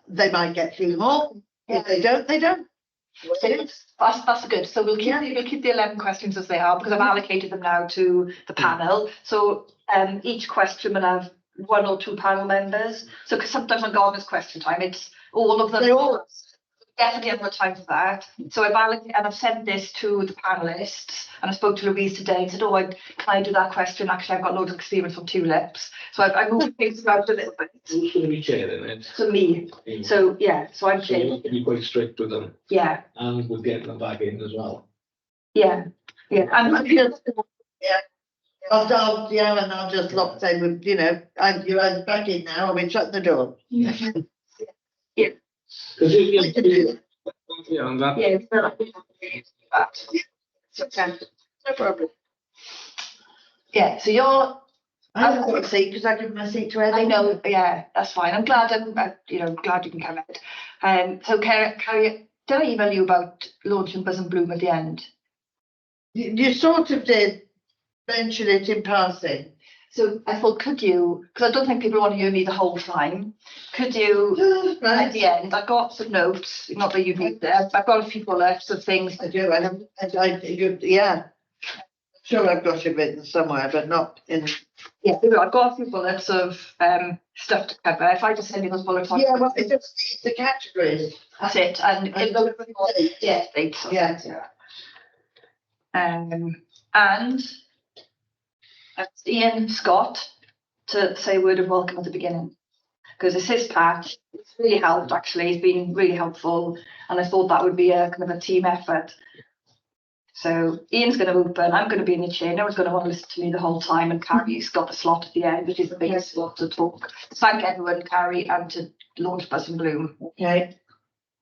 Speaker 2: they might get through them all. If they don't, they don't.
Speaker 1: That's good. So we'll keep the 11 questions as they are because I've allocated them now to the panel. So each question will have 1 or 2 panel members. So because sometimes on Gardener's question time, it's all of them.
Speaker 2: They all.
Speaker 1: Definitely have more time for that. So I've sent this to the panelists and I spoke to Louise today and said, can I do that question? Actually, I've got loads of experience on tulips. So I moved things around a little bit.
Speaker 6: Who's going to be chairing it?
Speaker 1: So me. So I'm
Speaker 6: So you
Speaker 1: chairing.
Speaker 6: have to be quite strict with them.
Speaker 1: Yeah.
Speaker 6: And we'll get them back in as well.
Speaker 1: Yeah. And
Speaker 2: I'll just lock them with, you're back in now, I'll be shutting the door.
Speaker 6: Because
Speaker 2: No problem.
Speaker 1: Yeah, so you're.
Speaker 2: I haven't got a seat because I give my seat to Eddie.
Speaker 1: I know, yeah, that's fine. I'm glad glad you can come in. So Carrie, did I email you about launching Buzz and Bloom at the end?
Speaker 2: You sort of did mention it in passing.
Speaker 1: So I thought, could you, because I don't think people want to hear me the whole time, could you, at
Speaker 2: Right.
Speaker 1: the end, I got some notes, not that you need them, I've got a few bullets of things.
Speaker 2: I do, yeah. Sure, I've got it written somewhere, but not in.
Speaker 1: Yeah, I've got a few bullets of stuff to cover. If I just send you those bullets.
Speaker 2: Yeah, well, it just needs the categories.
Speaker 1: That's it. And
Speaker 2: Yeah.
Speaker 1: dates.
Speaker 2: Yeah.
Speaker 1: And asked Ian Scott to say a word of welcome at the beginning. Because it's his patch. It's really helped, actually. It's been really helpful. And I thought that would be a kind of a team effort. So Ian's going to open. I'm going to be in the chair. No one's going to want to listen to me the whole time. And Carrie's got the slot at the end, which is the biggest slot to talk. Thank everyone, Carrie, and to launch Buzz and Bloom.
Speaker 2: Okay.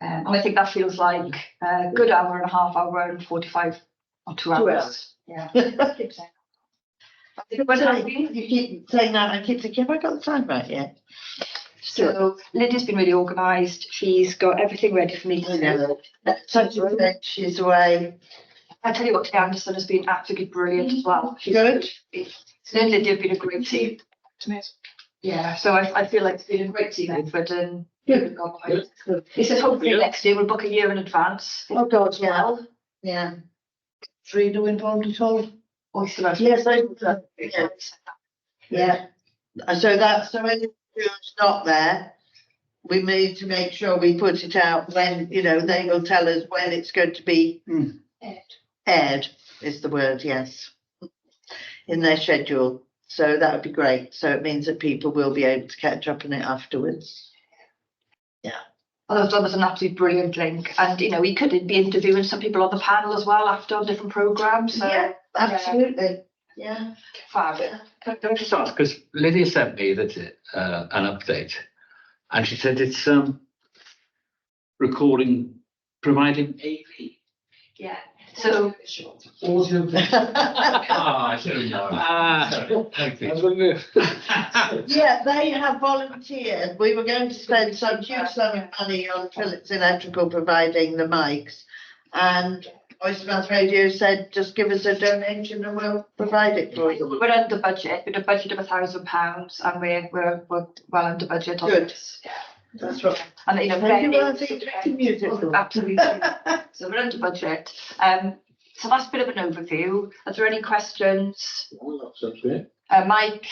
Speaker 1: And I think that feels like a good hour and a half, hour and 45 or 2 hours.
Speaker 2: 2 hours.
Speaker 1: Yeah.
Speaker 2: You keep saying that, I keep thinking, have I got the time right yet?
Speaker 1: So Lydia's been really organised. She's got everything ready for me to do.
Speaker 2: Such a thing, she's away.
Speaker 1: I tell you what, Kay Anderson has been absolutely brilliant as well. She's
Speaker 2: Good.
Speaker 1: Lydia have been a great team. Yeah, so I feel like it's been a great team effort and he says hopefully next year we'll book a year in advance.
Speaker 2: Oh, God, yeah. Yeah. Frida involved at all?
Speaker 1: Oyster House.
Speaker 2: Yes, I.
Speaker 1: Yeah.
Speaker 2: Yeah. And so anyone who's not there, we need to make sure we put it out when, you know, they will tell us when it's going to be aired is the word, yes, in their schedule. So that would be great. So it means that people will be able to catch up on it afterwards.
Speaker 1: Well, that was an absolutely brilliant link, and you know, we could be interviewing some people on the panel as well after on different programmes. So
Speaker 2: Yeah, absolutely. Yeah.
Speaker 1: fab.
Speaker 3: Can I just ask, because Lydia sent me that an update, and she said it's providing AV.
Speaker 1: Yeah. So
Speaker 6: Audio.
Speaker 3: I should have known. Thank
Speaker 6: I was
Speaker 3: you.
Speaker 6: wondering.
Speaker 2: Yeah, they have volunteered. We were going to spend some huge sum of money on Philips Electrical providing the mics. And Oystermouth Radio said, just give us a donation and we'll provide it for you.
Speaker 1: we're under budget. We've got a budget of £1,000, and we're well under budget on
Speaker 2: Good.
Speaker 1: this. Yeah.
Speaker 2: That's right.
Speaker 1: And you know,
Speaker 2: Maybe
Speaker 1: very-
Speaker 2: we'll think to music.
Speaker 1: absolutely. So we're under budget. So that's a bit of an overview. Are there any questions?
Speaker 6: Oh, that sounds great.
Speaker 1: Mike,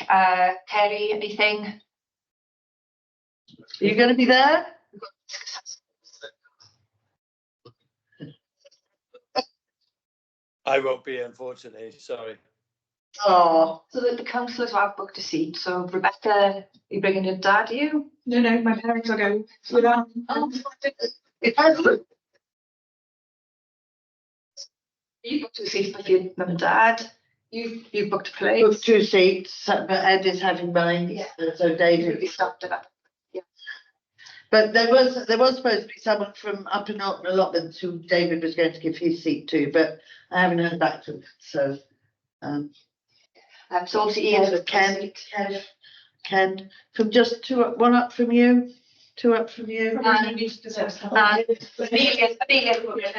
Speaker 1: Terry, anything?
Speaker 2: Are you going to be there?
Speaker 8: I won't be, unfortunately, sorry.
Speaker 2: Oh,
Speaker 1: So the councillors have booked a seat. So Rebecca, you bringing your dad, you?
Speaker 4: No, my parents are going without.
Speaker 2: it has.
Speaker 1: You booked a seat for your mum and dad. You've booked a place.
Speaker 2: Booked 2 seats, but Ed is having mine.
Speaker 1: Yeah.
Speaker 2: So David.
Speaker 1: We stopped it up.
Speaker 2: But there was supposed to be someone from Upper Norton Allotments who David was going to give his seat to, but I haven't heard back from him. So
Speaker 1: So obviously Ian's
Speaker 2: so
Speaker 1: booked a seat.
Speaker 2: Ken, from just one up from you, 2 up from you.
Speaker 1: Amelia,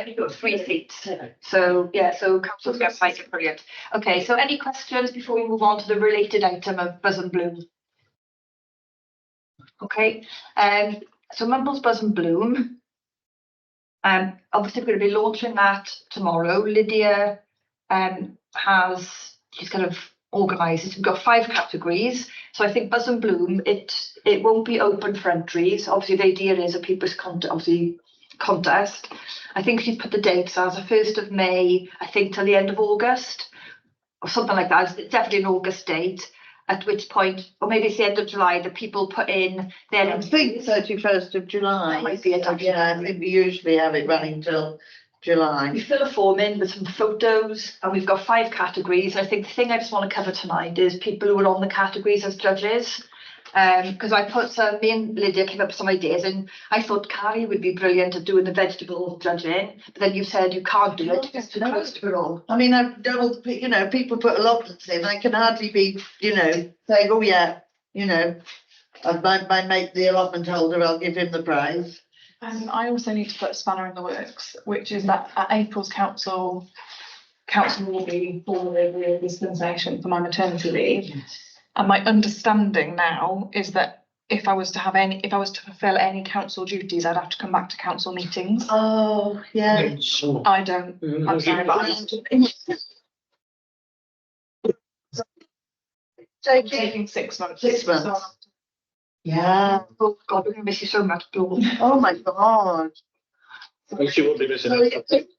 Speaker 1: you've got 3 seats. So yeah, so councillors get cited, brilliant. Okay, so any questions before we move on to the related item of Buzz and Bloom? Okay, so Mumbles Buzz and Bloom. Obviously we're going to be launching that tomorrow. Lydia she's kind of organised it. We've got 5 categories. So I think Buzz and Bloom, it won't be open for entries. Obviously the idea is a people's contest. I think she's put the dates as the 1st of May, I think till the end of August, or something like that. It's definitely an August date. At which point, or maybe it's the end of July, that people put in their.
Speaker 2: I think 31st of July.
Speaker 1: That might be it, actually.
Speaker 2: Yeah, I think we usually have it running till July.
Speaker 1: We fill a form in with some photos, and we've got 5 categories. I think the thing I just want to cover tonight is people who are on the categories as judges. Because I put me and Lydia came up with some ideas, and I thought Carrie would be brilliant at doing the vegetable judging, but then you said you can't do it, it's too close to it all.
Speaker 2: I mean, I've doubled, people put allotments in. I can hardly be, saying, oh yeah, my mate, the allotment holder, I'll give him the prize.
Speaker 4: And I also need to put a spanner in the works, which is that at April's council will be formally the dispensation for my maternity leave. And my understanding now is that if I was to fulfil any council duties, I'd have to come back to council meetings.
Speaker 2: Oh, yeah.
Speaker 4: I don't. I'm sorry, but I'm taking 6 months.
Speaker 2: 6 months.
Speaker 4: So
Speaker 2: Yeah.
Speaker 1: Oh God, we're going to miss you so much, Dawn.
Speaker 2: Oh my God.
Speaker 6: She won't be missing
Speaker 2: So
Speaker 6: out.
Speaker 2: it's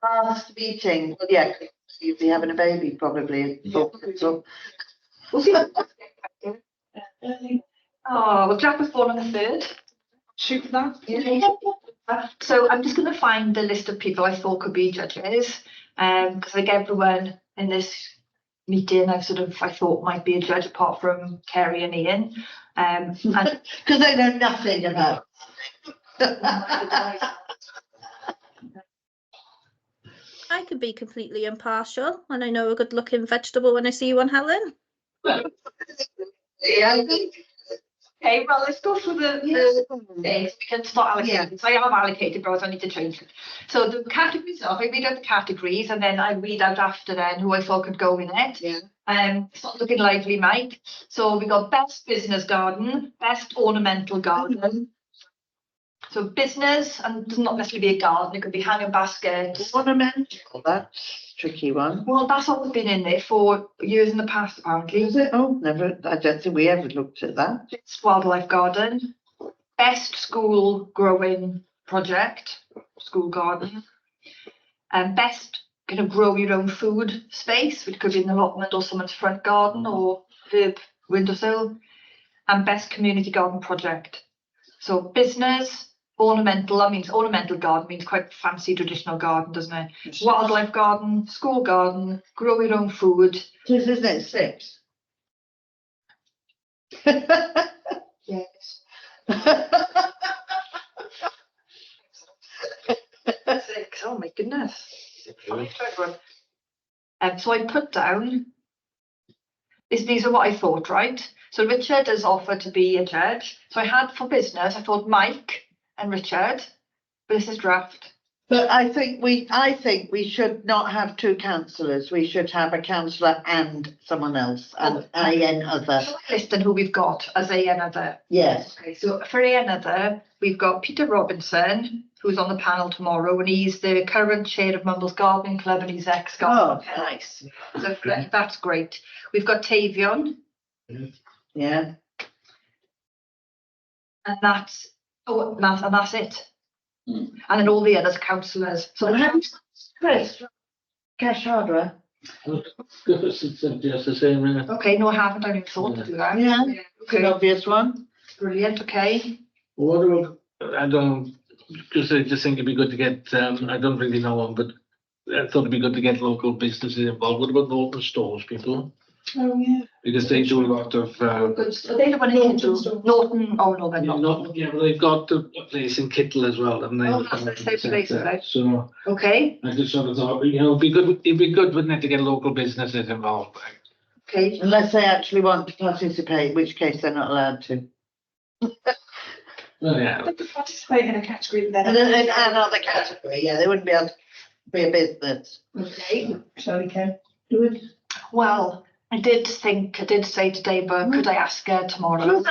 Speaker 2: last meeting, well, yeah, you'll be having a baby probably. So,
Speaker 1: Oh, well, Jack was born on the 3rd.
Speaker 4: shoot for that.
Speaker 1: So I'm just going to find the list of people I thought could be judges, because like everyone in this meeting, I thought might be a judge apart from Kerry and Ian. And
Speaker 2: because they know nothing about.
Speaker 5: I could be completely impartial, and I know a good-looking vegetable when I see one, Helen.
Speaker 2: Yeah, I think.
Speaker 1: okay, well, let's go through the things. We can start allocating.
Speaker 2: Yeah.
Speaker 1: So I have allocated, but I need to change it. So the categories I read out the categories, and then I read out after then who I thought could go in it.
Speaker 2: Yeah.
Speaker 1: It's not looking lively, Mike. So we got best business garden, best ornamental garden, So business, and it does not necessarily be a garden, it could be hanging baskets.
Speaker 2: Ornamental, that's a tricky one.
Speaker 1: Well, that's always been in there for years in the past, apparently.
Speaker 2: Is it? Oh, never, I don't think we ever looked at that.
Speaker 1: It's wildlife garden. Best school growing project, school garden. And best kind of grow your own food space, which could be an allotment or someone's front garden or the windowsill. And best community garden project. So business, ornamental, that means ornamental garden means quite fancy traditional garden, doesn't it? Wildlife garden, school garden, grow your own food.
Speaker 2: Isn't it 6?
Speaker 1: Yes. 6, oh my goodness. So I put down, these are what I thought, right? So Richard has offered to be a judge. So I had for business, I thought Mike and Richard, but this is draft.
Speaker 2: But I think we should not have 2 councillors. We should have a councillor and someone else, and AN other.
Speaker 1: Listing who we've got as AN other.
Speaker 2: Yes.
Speaker 1: Okay, so for AN other, we've got Peter Robinson, who's on the panel tomorrow, and he's the current chair of Mumbles Gardening Club, and he's ex-gardener.
Speaker 2: Oh, nice.
Speaker 1: So that's great. We've got Tavion,
Speaker 2: Yeah.
Speaker 1: and that's it. And then all the others councillors. So
Speaker 2: Chris, Cash Hardware.
Speaker 6: It's just the same, innit?
Speaker 1: okay, no, I haven't. I even thought to do that.
Speaker 2: Yeah. It's an
Speaker 1: Okay,
Speaker 2: obvious one.
Speaker 1: brilliant. Okay.
Speaker 6: What about, I don't, because I just think it'd be good to get, I don't really know one, but I thought it'd be good to get local businesses involved. What about Norton stores, people?
Speaker 4: Oh, yeah.
Speaker 6: Because they do a lot of,
Speaker 1: Good. So they the one in Norton. Oh no, they're not.
Speaker 6: yeah, but they've got a place in Kittle as well, and they.
Speaker 1: Oh, that's the same place, right?
Speaker 6: So
Speaker 1: Okay.
Speaker 6: I just sort of thought, it'd be good, wouldn't it, to get local businesses involved?
Speaker 1: Okay.
Speaker 2: Unless they actually want to participate, in which case they're not allowed to.
Speaker 6: Well, yeah.
Speaker 4: But to participate in a category then.
Speaker 2: And then another category, yeah, they wouldn't be able to be a business.
Speaker 1: Okay.
Speaker 7: Shall we, Ken? Do it.
Speaker 1: Well, I did say today, but could I ask her tomorrow?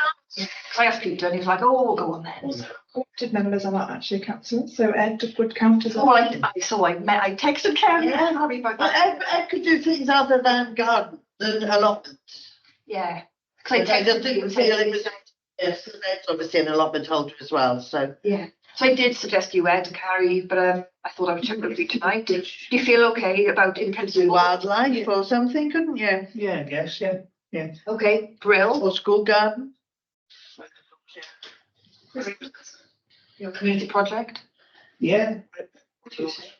Speaker 1: I asked Peter, and he's like, "Oh, we'll go on then."
Speaker 4: Elected members are not actually councillors, so Ed would count as
Speaker 1: Oh,
Speaker 4: well.
Speaker 1: I texted Karen.
Speaker 2: Yeah.
Speaker 1: Sorry about
Speaker 2: But
Speaker 1: that.
Speaker 2: Ed could do things other than garden, than allotments.
Speaker 1: Yeah. Because
Speaker 2: I
Speaker 1: I
Speaker 2: just
Speaker 1: texted
Speaker 2: didn't
Speaker 1: you.
Speaker 2: feel it was, yes, and Ed's obviously an allotment holder as well, so.
Speaker 1: Yeah. So I did suggest you, Ed, and Carrie, but I thought I would check with you tonight. Do you feel okay about in
Speaker 2: Do
Speaker 1: principle?
Speaker 2: wildlife or something, couldn't you?
Speaker 7: Yeah, I guess, yeah.
Speaker 1: Okay, Brill.
Speaker 2: Or school garden?
Speaker 1: Your community project.
Speaker 7: Yeah.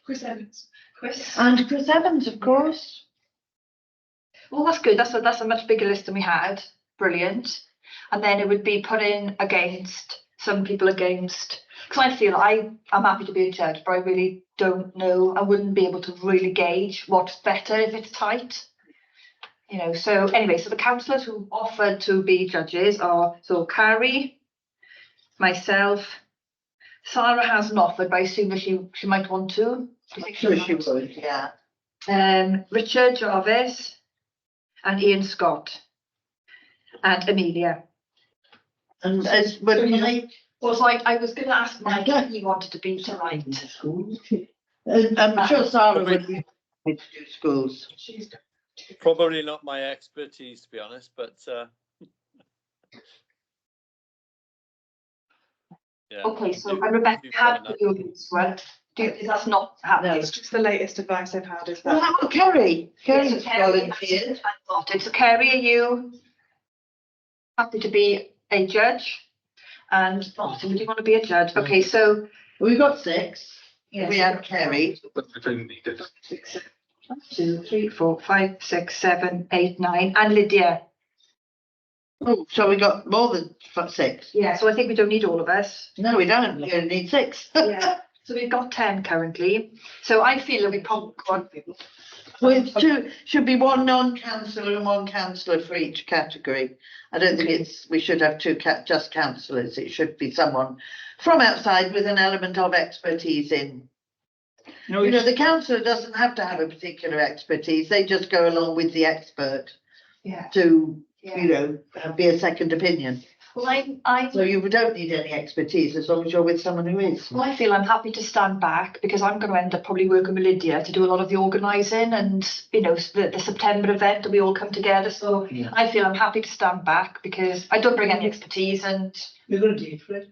Speaker 4: Chris Evans.
Speaker 1: Chris.
Speaker 2: And Chris Evans, of course.
Speaker 1: Well, that's good. That's a much bigger list than we had. Brilliant. And then it would be put in against some people against. Because I feel I'm happy to be a judge, but I really don't know. I wouldn't be able to really gauge what's better if it's tight. You know. So anyway, so the councillors who offered to be judges are Carrie, myself. Sarah hasn't offered, but I assume that she might want to. Do you think
Speaker 2: Sure
Speaker 1: might?
Speaker 2: she would, yeah.
Speaker 1: Richard Jarvis and Ian Scott and Amelia.
Speaker 2: And as, would Mike,
Speaker 1: Was like, I was going to ask Mike if he wanted to be tonight.
Speaker 2: I'm sure Sarah would be happy to do schools.
Speaker 8: Probably not my expertise, to be honest, but yeah.
Speaker 1: Okay, so and Rebecca had put you against one. That's not happening.
Speaker 4: It's just the latest advice I've had is
Speaker 2: Well,
Speaker 4: that.
Speaker 2: how about Kerry? Kerry's
Speaker 1: So Carrie,
Speaker 2: volunteered.
Speaker 1: I thought it. So Carrie, are you happy to be a judge? And Martin, would you want to be a judge? Okay, so
Speaker 2: We've got 6.
Speaker 1: yes.
Speaker 2: We had Kerry.
Speaker 6: But if I needed.
Speaker 1: 1, 2, 3, 4, 5, 6, 7, 8, 9, and Lydia.
Speaker 2: Oh, so we got more than 6.
Speaker 1: Yeah, so I think we don't need all of us.
Speaker 2: No, we don't. We only need 6.
Speaker 1: Yeah. So we've got 10 currently. So I feel that we probably got
Speaker 2: With 2, should be 1 non-councillor and 1 councillor for each category. I don't think we should have 2 just councillors. It should be someone from outside with an element of expertise in.
Speaker 7: No,
Speaker 2: You know, the councillor doesn't have to have a particular expertise. They just go along with the expert
Speaker 1: yeah.
Speaker 2: to,
Speaker 1: Yeah.
Speaker 2: you know, be a second opinion.
Speaker 1: Well, I'm
Speaker 2: So you don't need any expertise as long as you're with someone who is.
Speaker 1: Well, I feel I'm happy to stand back because I'm going to end up probably working with Lydia to do a lot of the organising and, you know, the September event that we all come together. So
Speaker 6: Yeah.
Speaker 1: I feel I'm happy to stand back because I don't bring any expertise and
Speaker 7: We're gonna do it for it.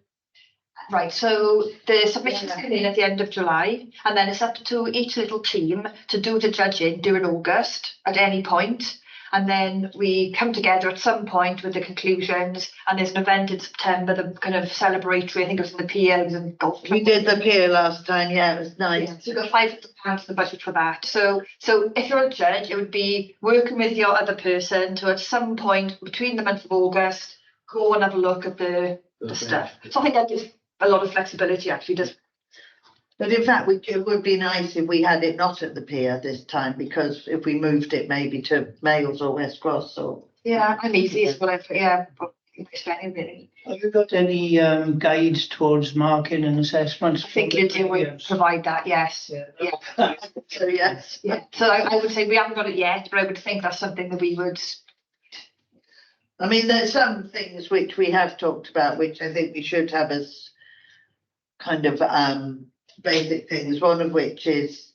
Speaker 1: right. So the submissions come in at the end of July and then it's up to each little team to do the judging during August at any point. And then we come together at some point with the conclusions and there's an event in September, the kind of celebratory, I think it was in the pier, it was in golf.
Speaker 2: We did the pier last time, yeah, it was nice.
Speaker 1: So we've got £500 in the budget for that. So if you're a judge, it would be working with your other person to at some point between the month of August, go and have a look at the stuff. So I think that gives a lot of flexibility actually, does.
Speaker 2: But in fact, it would be nice if we had it not at the pier this time, because if we moved it maybe to Males or West Cross or.
Speaker 1: Yeah, I'm easy, is what I've, yeah, explaining really.
Speaker 7: Have you got any guides towards marking and assessments?
Speaker 1: I think Lydia would provide that, yes.
Speaker 7: Yeah.
Speaker 2: So yes.
Speaker 1: Yeah, so I would say we haven't got it yet, but I would think that's something that we would.
Speaker 2: I mean, there's some things which we have talked about, which I think we should have as kind of basic things, one of which is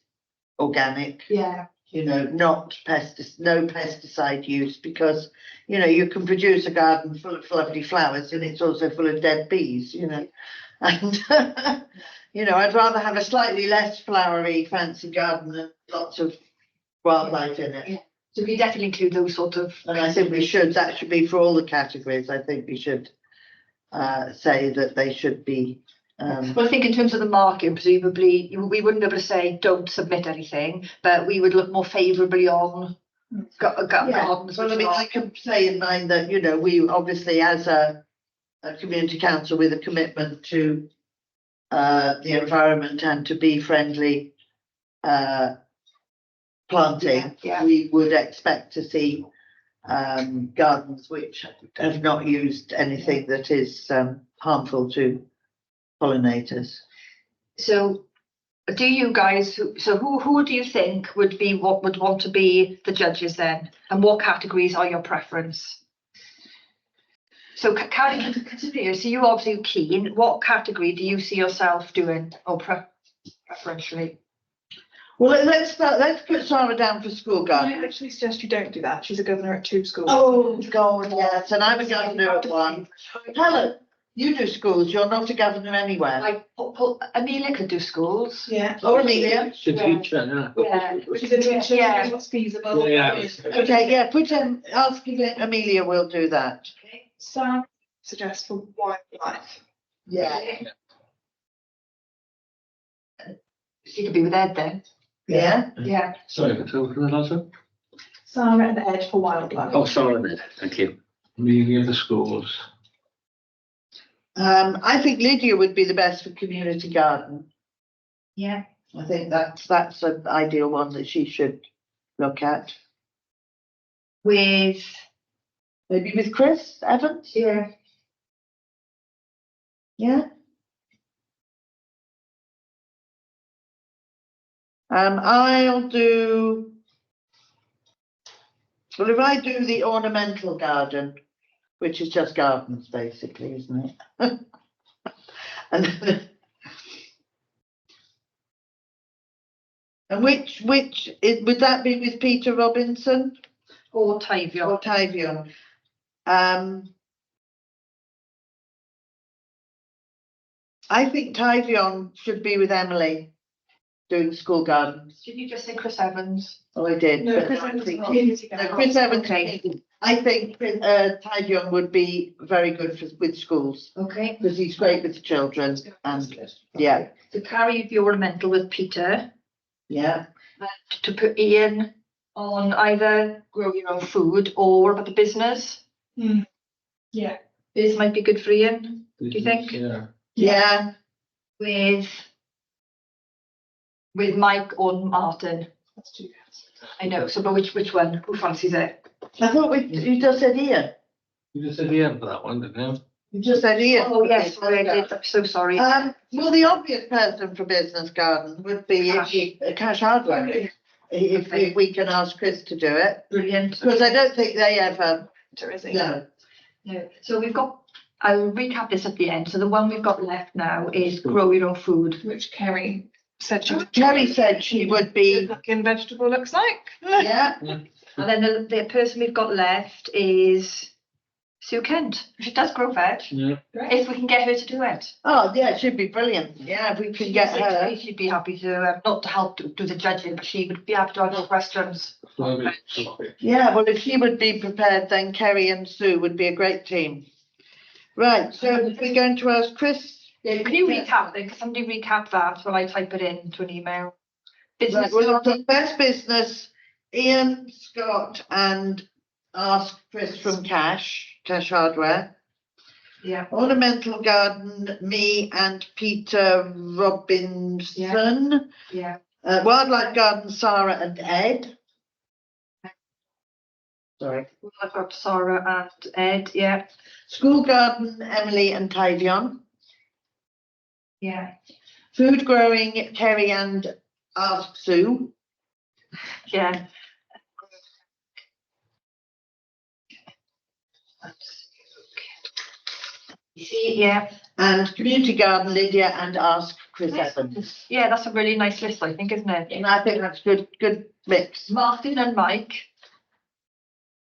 Speaker 2: organic,
Speaker 1: Yeah.
Speaker 2: you know, no pesticide use, because, you know, you can produce a garden full of lovely flowers and it's also full of dead bees, you know. And, you know, I'd rather have a slightly less flowery fancy garden than lots of wildlife in it.
Speaker 1: Yeah. So we definitely include those sort of.
Speaker 2: And I think that should be for all the categories. I think we should say that they should be.
Speaker 1: Well, I think in terms of the marking, presumably we wouldn't be able to say don't submit anything, but we would look more favourably on gardens.
Speaker 2: Well, I
Speaker 1: which
Speaker 2: mean,
Speaker 1: are-
Speaker 2: I can say in mind that, you know, we obviously as a community council with a commitment to the environment and to bee friendly planting,
Speaker 1: Yeah.
Speaker 2: we would expect to see gardens which have not used anything that is harmful to pollinators.
Speaker 1: So do you guys, who do you think would want to be the judges then? And what categories are your preference? So Carrie, consider, so you obviously keen, what category do you see yourself doing or preferentially?
Speaker 2: Well, let's put Sarah down for school garden.
Speaker 4: I actually suggest you don't do that. She's a governor at 2 schools.
Speaker 2: Oh, God, yes, and I'm a governor at one. Helen, you do schools, you're not a governor anywhere.
Speaker 1: Like, Amelia could do schools.
Speaker 4: Yeah.
Speaker 2: Oh, Amelia.
Speaker 6: She's a teacher, yeah.
Speaker 1: Yeah.
Speaker 4: She's a teacher,
Speaker 1: Yeah.
Speaker 4: she knows what's feasible.
Speaker 6: Yeah.
Speaker 2: Okay, yeah, ask Amelia will do that.
Speaker 4: Sam suggests for wildlife.
Speaker 2: Yeah.
Speaker 1: She could be with Ed then.
Speaker 2: Yeah,
Speaker 1: Yeah.
Speaker 6: Sorry, so can I answer?
Speaker 4: Sarah and Ed for wildlife.
Speaker 3: Oh, sorry, Ned. Thank you.
Speaker 6: Meaning of the schools.
Speaker 2: I think Lydia would be the best for community garden.
Speaker 1: Yeah.
Speaker 2: I think that's an ideal one that she should look at.
Speaker 1: With.
Speaker 2: Maybe with Chris Evans?
Speaker 1: Yeah.
Speaker 2: Yeah. I'll do. Well, if I do the ornamental garden, which is just gardens basically, isn't it? And which would that be with Peter Robinson
Speaker 1: Or Tavia.
Speaker 2: or Tavion? I think Tavion should be with Emily doing school gardens.
Speaker 1: Did you just say Chris Evans?
Speaker 2: Oh, I did.
Speaker 4: No,
Speaker 2: but
Speaker 4: Chris
Speaker 2: I
Speaker 4: Evans
Speaker 2: think-
Speaker 4: is not community
Speaker 2: No,
Speaker 4: garden.
Speaker 2: Chris Evans.
Speaker 1: Okay.
Speaker 2: I think Tavion would be very good with schools
Speaker 1: Okay.
Speaker 2: because he's great with the children and yeah,
Speaker 1: To carry the ornamental with Peter,
Speaker 2: yeah.
Speaker 1: to put Ian on either grow your own food or about the business.
Speaker 4: Yeah.
Speaker 1: This might be good for Ian, do you think?
Speaker 6: Yeah.
Speaker 2: Yeah,
Speaker 1: With Mike or Martin.
Speaker 4: Let's do that.
Speaker 1: I know, so but which one? Who fancies it?
Speaker 2: I thought you just said Ian.
Speaker 6: You just said the end for that one, didn't you?
Speaker 2: You just said Ian.
Speaker 1: Oh, yes, sorry, I did. I'm so sorry.
Speaker 2: Well, the obvious person for business garden would be Cash Hardware. If we can ask Chris to do it,
Speaker 1: Brilliant.
Speaker 2: because I don't think they ever.
Speaker 4: Is he?
Speaker 2: No.
Speaker 1: No. So we've got I'll recap this at the end. So the one we've got left now is grow your own food.
Speaker 4: Which Kerry said she would.
Speaker 2: Kerry said she would be,
Speaker 4: Looking vegetable looks like.
Speaker 2: yeah,
Speaker 1: And then the person we've got left is Sue Kent. She does grow veg.
Speaker 6: Yeah.
Speaker 1: If we can get her to do it.
Speaker 2: oh, yeah, she'd be brilliant. Yeah, if we could get her.
Speaker 1: She'd be happy to, not to help do the judging, but she would be happy to answer questions.
Speaker 2: Yeah, well, if she would be prepared, then Kerry and Sue would be a great team. Right, so we're going to ask Chris.
Speaker 1: Can you recap then? Can somebody recap that while I type it into an email?
Speaker 2: Right,
Speaker 1: Business
Speaker 2: well, the best business, Ian, Scott, and ask Chris from Cash Hardware.
Speaker 1: Yeah.
Speaker 2: Ornamental Garden, me and Peter Robinson.
Speaker 1: Yeah.
Speaker 2: Wildlife Garden, Sarah and Ed. Sorry.
Speaker 1: I've got Sarah and Ed, yeah.
Speaker 2: School Garden, Emily and Tyvion.
Speaker 1: Yeah.
Speaker 2: Food Growing, Kerry and Ask Sue.
Speaker 1: Yeah. Yeah.
Speaker 2: And Community Garden, Lydia and Ask Chris Evans.
Speaker 1: Yeah, that's a really nice list, I think, isn't it?
Speaker 2: And I think that's good mix.
Speaker 1: Martin and Mike.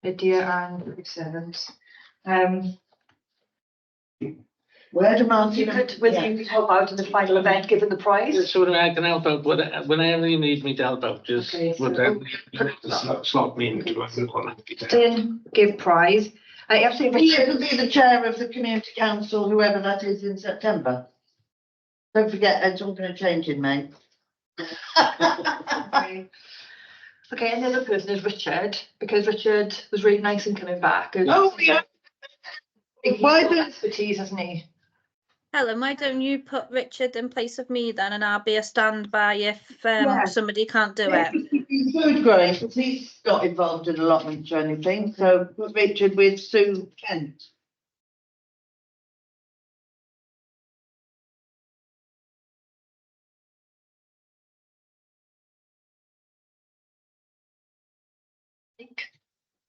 Speaker 1: Lydia and Chris Evans.
Speaker 2: Where do Martin?
Speaker 1: You could, with
Speaker 2: Yeah.
Speaker 1: you help out in the final event, given the prize.
Speaker 6: So I can help out, whenever you need me to help out, just
Speaker 1: Okay, so-
Speaker 6: whatever, slot me into it.
Speaker 1: Then give prize. I have to
Speaker 2: He will be the chair of the community council, whoever that is in September. Don't forget, it's all going to change in May.
Speaker 1: Okay, and the other person is Richard, because Richard was really nice in coming back.
Speaker 2: Oh, yeah. Why
Speaker 1: Why the
Speaker 2: don't-
Speaker 1: expertise, hasn't he?
Speaker 5: Helen, why don't you put Richard in place of me then, and I'll be a standby if
Speaker 1: Yeah.
Speaker 5: somebody can't do it.
Speaker 2: Food growing, because he's not involved in allotments or anything, so put Richard with Sue Kent.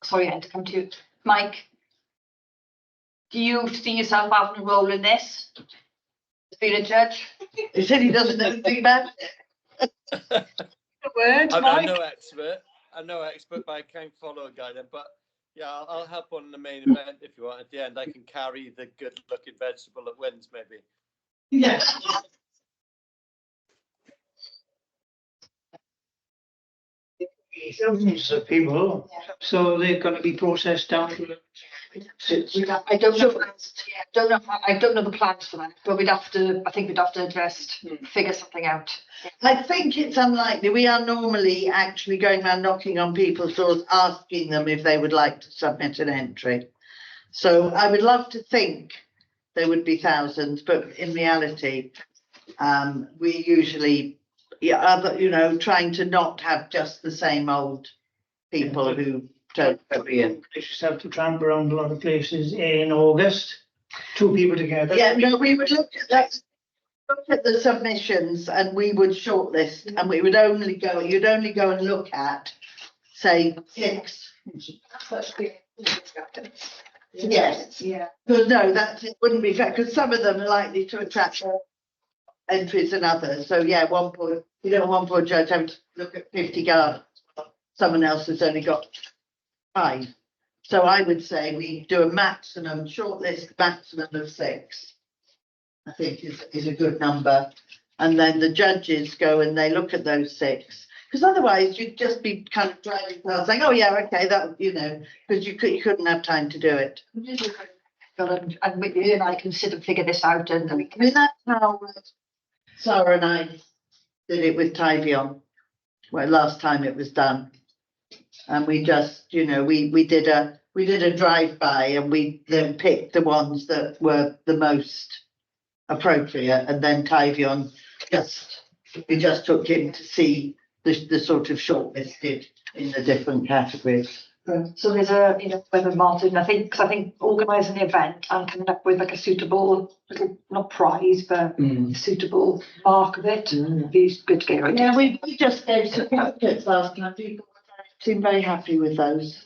Speaker 1: Sorry, I had to come to you. Mike, do you see yourself having a role in this? Being a judge?
Speaker 2: He said he doesn't know anything about it.
Speaker 4: A word,
Speaker 8: I'm
Speaker 4: Mike.
Speaker 8: no expert. I'm no expert, but I can follow a guide. But yeah, I'll help on the main event if you want. At the end, I can carry the good-looking vegetable that wins, maybe.
Speaker 2: Yeah.
Speaker 7: Thousands of people, so they're gonna be processed down to.
Speaker 1: I don't know. I don't know the plans for that, but I think we'd have to just figure something out.
Speaker 2: I think it's unlikely. We are normally actually going around knocking on people's doors, asking them if they would like to submit an entry. So I would love to think there would be thousands, but in reality, we usually, trying to not have just the same old people who don't go in.
Speaker 7: They just have to tramp around a lot of places in August, 2 people together.
Speaker 2: Yeah, no, we would look at that. Look at the submissions and we would shortlist and we would only go, you'd only go and look at, say, 6. Yes,
Speaker 1: Yeah.
Speaker 2: because no, it wouldn't be fair, because some of them are likely to attract more entries than others. So yeah, one poor judge having to look at 50 gardens. Someone else has only got 5. So I would say we do a maximum shortlist, maximum of 6. I think is a good number. And then the judges go and they look at those 6. Because otherwise you'd just be kind of driving past saying, oh yeah, okay, that, because you couldn't have time to do it.
Speaker 1: And you and I can sit and figure this out, and we
Speaker 2: I mean, that's how Sarah and I did it with Tyvion. Well, last time it was done. And we just, we did a drive-by and we then picked the ones that were the most appropriate, and then Tyvion we just took him to see the sort of shortlisted in the different categories.
Speaker 1: So there's whether Martin, I think organising the event and coming up with like a suitable, not prize, but suitable mark of it, be good to get right.
Speaker 2: Yeah, we just gave certificates last time. People seemed very happy with those.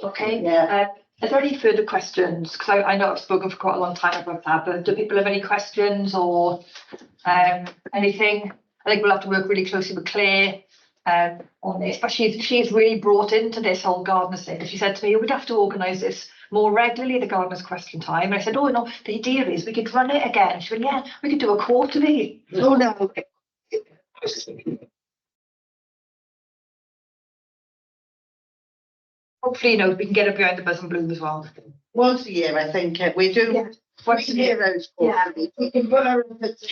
Speaker 1: Okay.
Speaker 2: Yeah.
Speaker 1: Are there any further questions? Because I know I've spoken for quite a long time about that, but do people have any questions or anything? I think we'll have to work really closely with Claire on this, but she's really brought into this whole gardeners thing. She said to me, we'd have to organise this more regularly, the gardeners question time. And I said, oh no, the idea is we could run it again. She went, yeah, we could do a quarterly.
Speaker 2: Oh, no.
Speaker 1: Hopefully, we can get it behind the buzz and bloom as well.
Speaker 2: Once a year, I think, we do.
Speaker 1: Yeah. Once a year.
Speaker 2: Heroes.
Speaker 1: Yeah.
Speaker 2: We can put our efforts.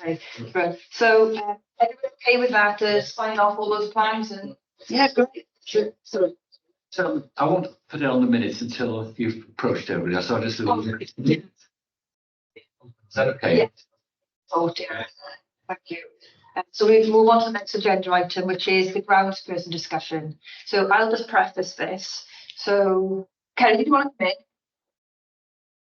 Speaker 1: Okay, right. So, everyone okay with that, sign off all those plans and?
Speaker 2: Yeah, great.
Speaker 3: So I won't put it on the minutes until you've approached everybody, so I'll just. Is that okay?
Speaker 1: Yeah. Oh, dear. Thank you. So we move on to the next agenda item, which is the grounds person discussion. So I'll just preface this. So, Kelly, did you want to come in?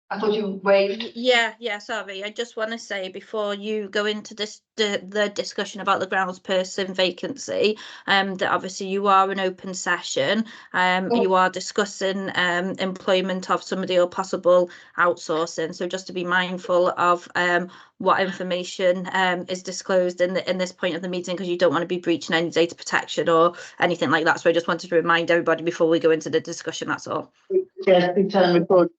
Speaker 1: I thought you waved.
Speaker 5: Yeah, sorry. I just want to say before you go into this the discussion about the grounds person vacancy, that obviously you are an open session. You are discussing employment of somebody or possible outsourcing. So just to be mindful of what information is disclosed in this point of the meeting, because you don't want to be breaching any data protection or anything like that. So I just wanted to remind everybody before we go into the discussion, that's all.
Speaker 2: Yeah, we turn record.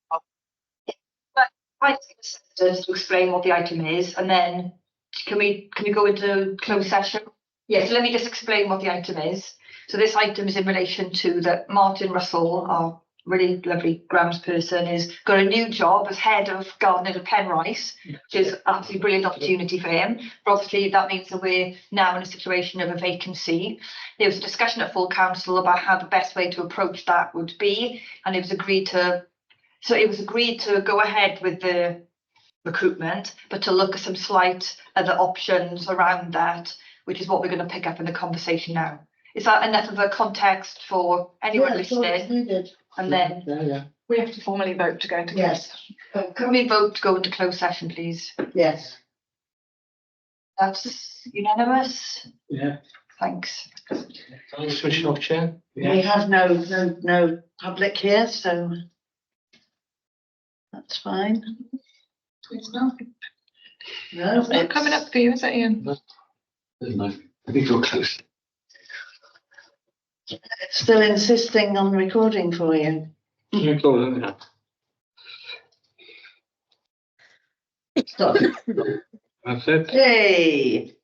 Speaker 1: I just to explain what the item is, and then can we go into closed session? Yes, let me just explain what the item is. So this item is in relation to that Martin Russell, our really lovely grounds person, has got a new job as head of gardening at Penrice, which is an absolutely brilliant opportunity for him. But obviously that means that we're now in a situation of a vacancy. There was a discussion at full council about how the best way to approach that would be, and it was agreed to go ahead with the recruitment, but to look at some slight other options around that, which is what we're going to pick up in the conversation now. Is that enough of a context for anyone listening? And then
Speaker 4: We have to formally vote to go into.
Speaker 2: Yes.
Speaker 1: Can we vote to go into closed session, please?
Speaker 2: Yes.
Speaker 1: That's unanimous.
Speaker 6: Yeah.
Speaker 1: Thanks.
Speaker 6: I'll switch off, Chair.
Speaker 2: We have no public here, so that's fine.
Speaker 1: It's not.
Speaker 2: No,
Speaker 4: It's not coming up for you, is it, Ian?
Speaker 3: I think you're close.
Speaker 2: Still insisting on recording for you. Stop.
Speaker 6: That's it.
Speaker 2: Hey.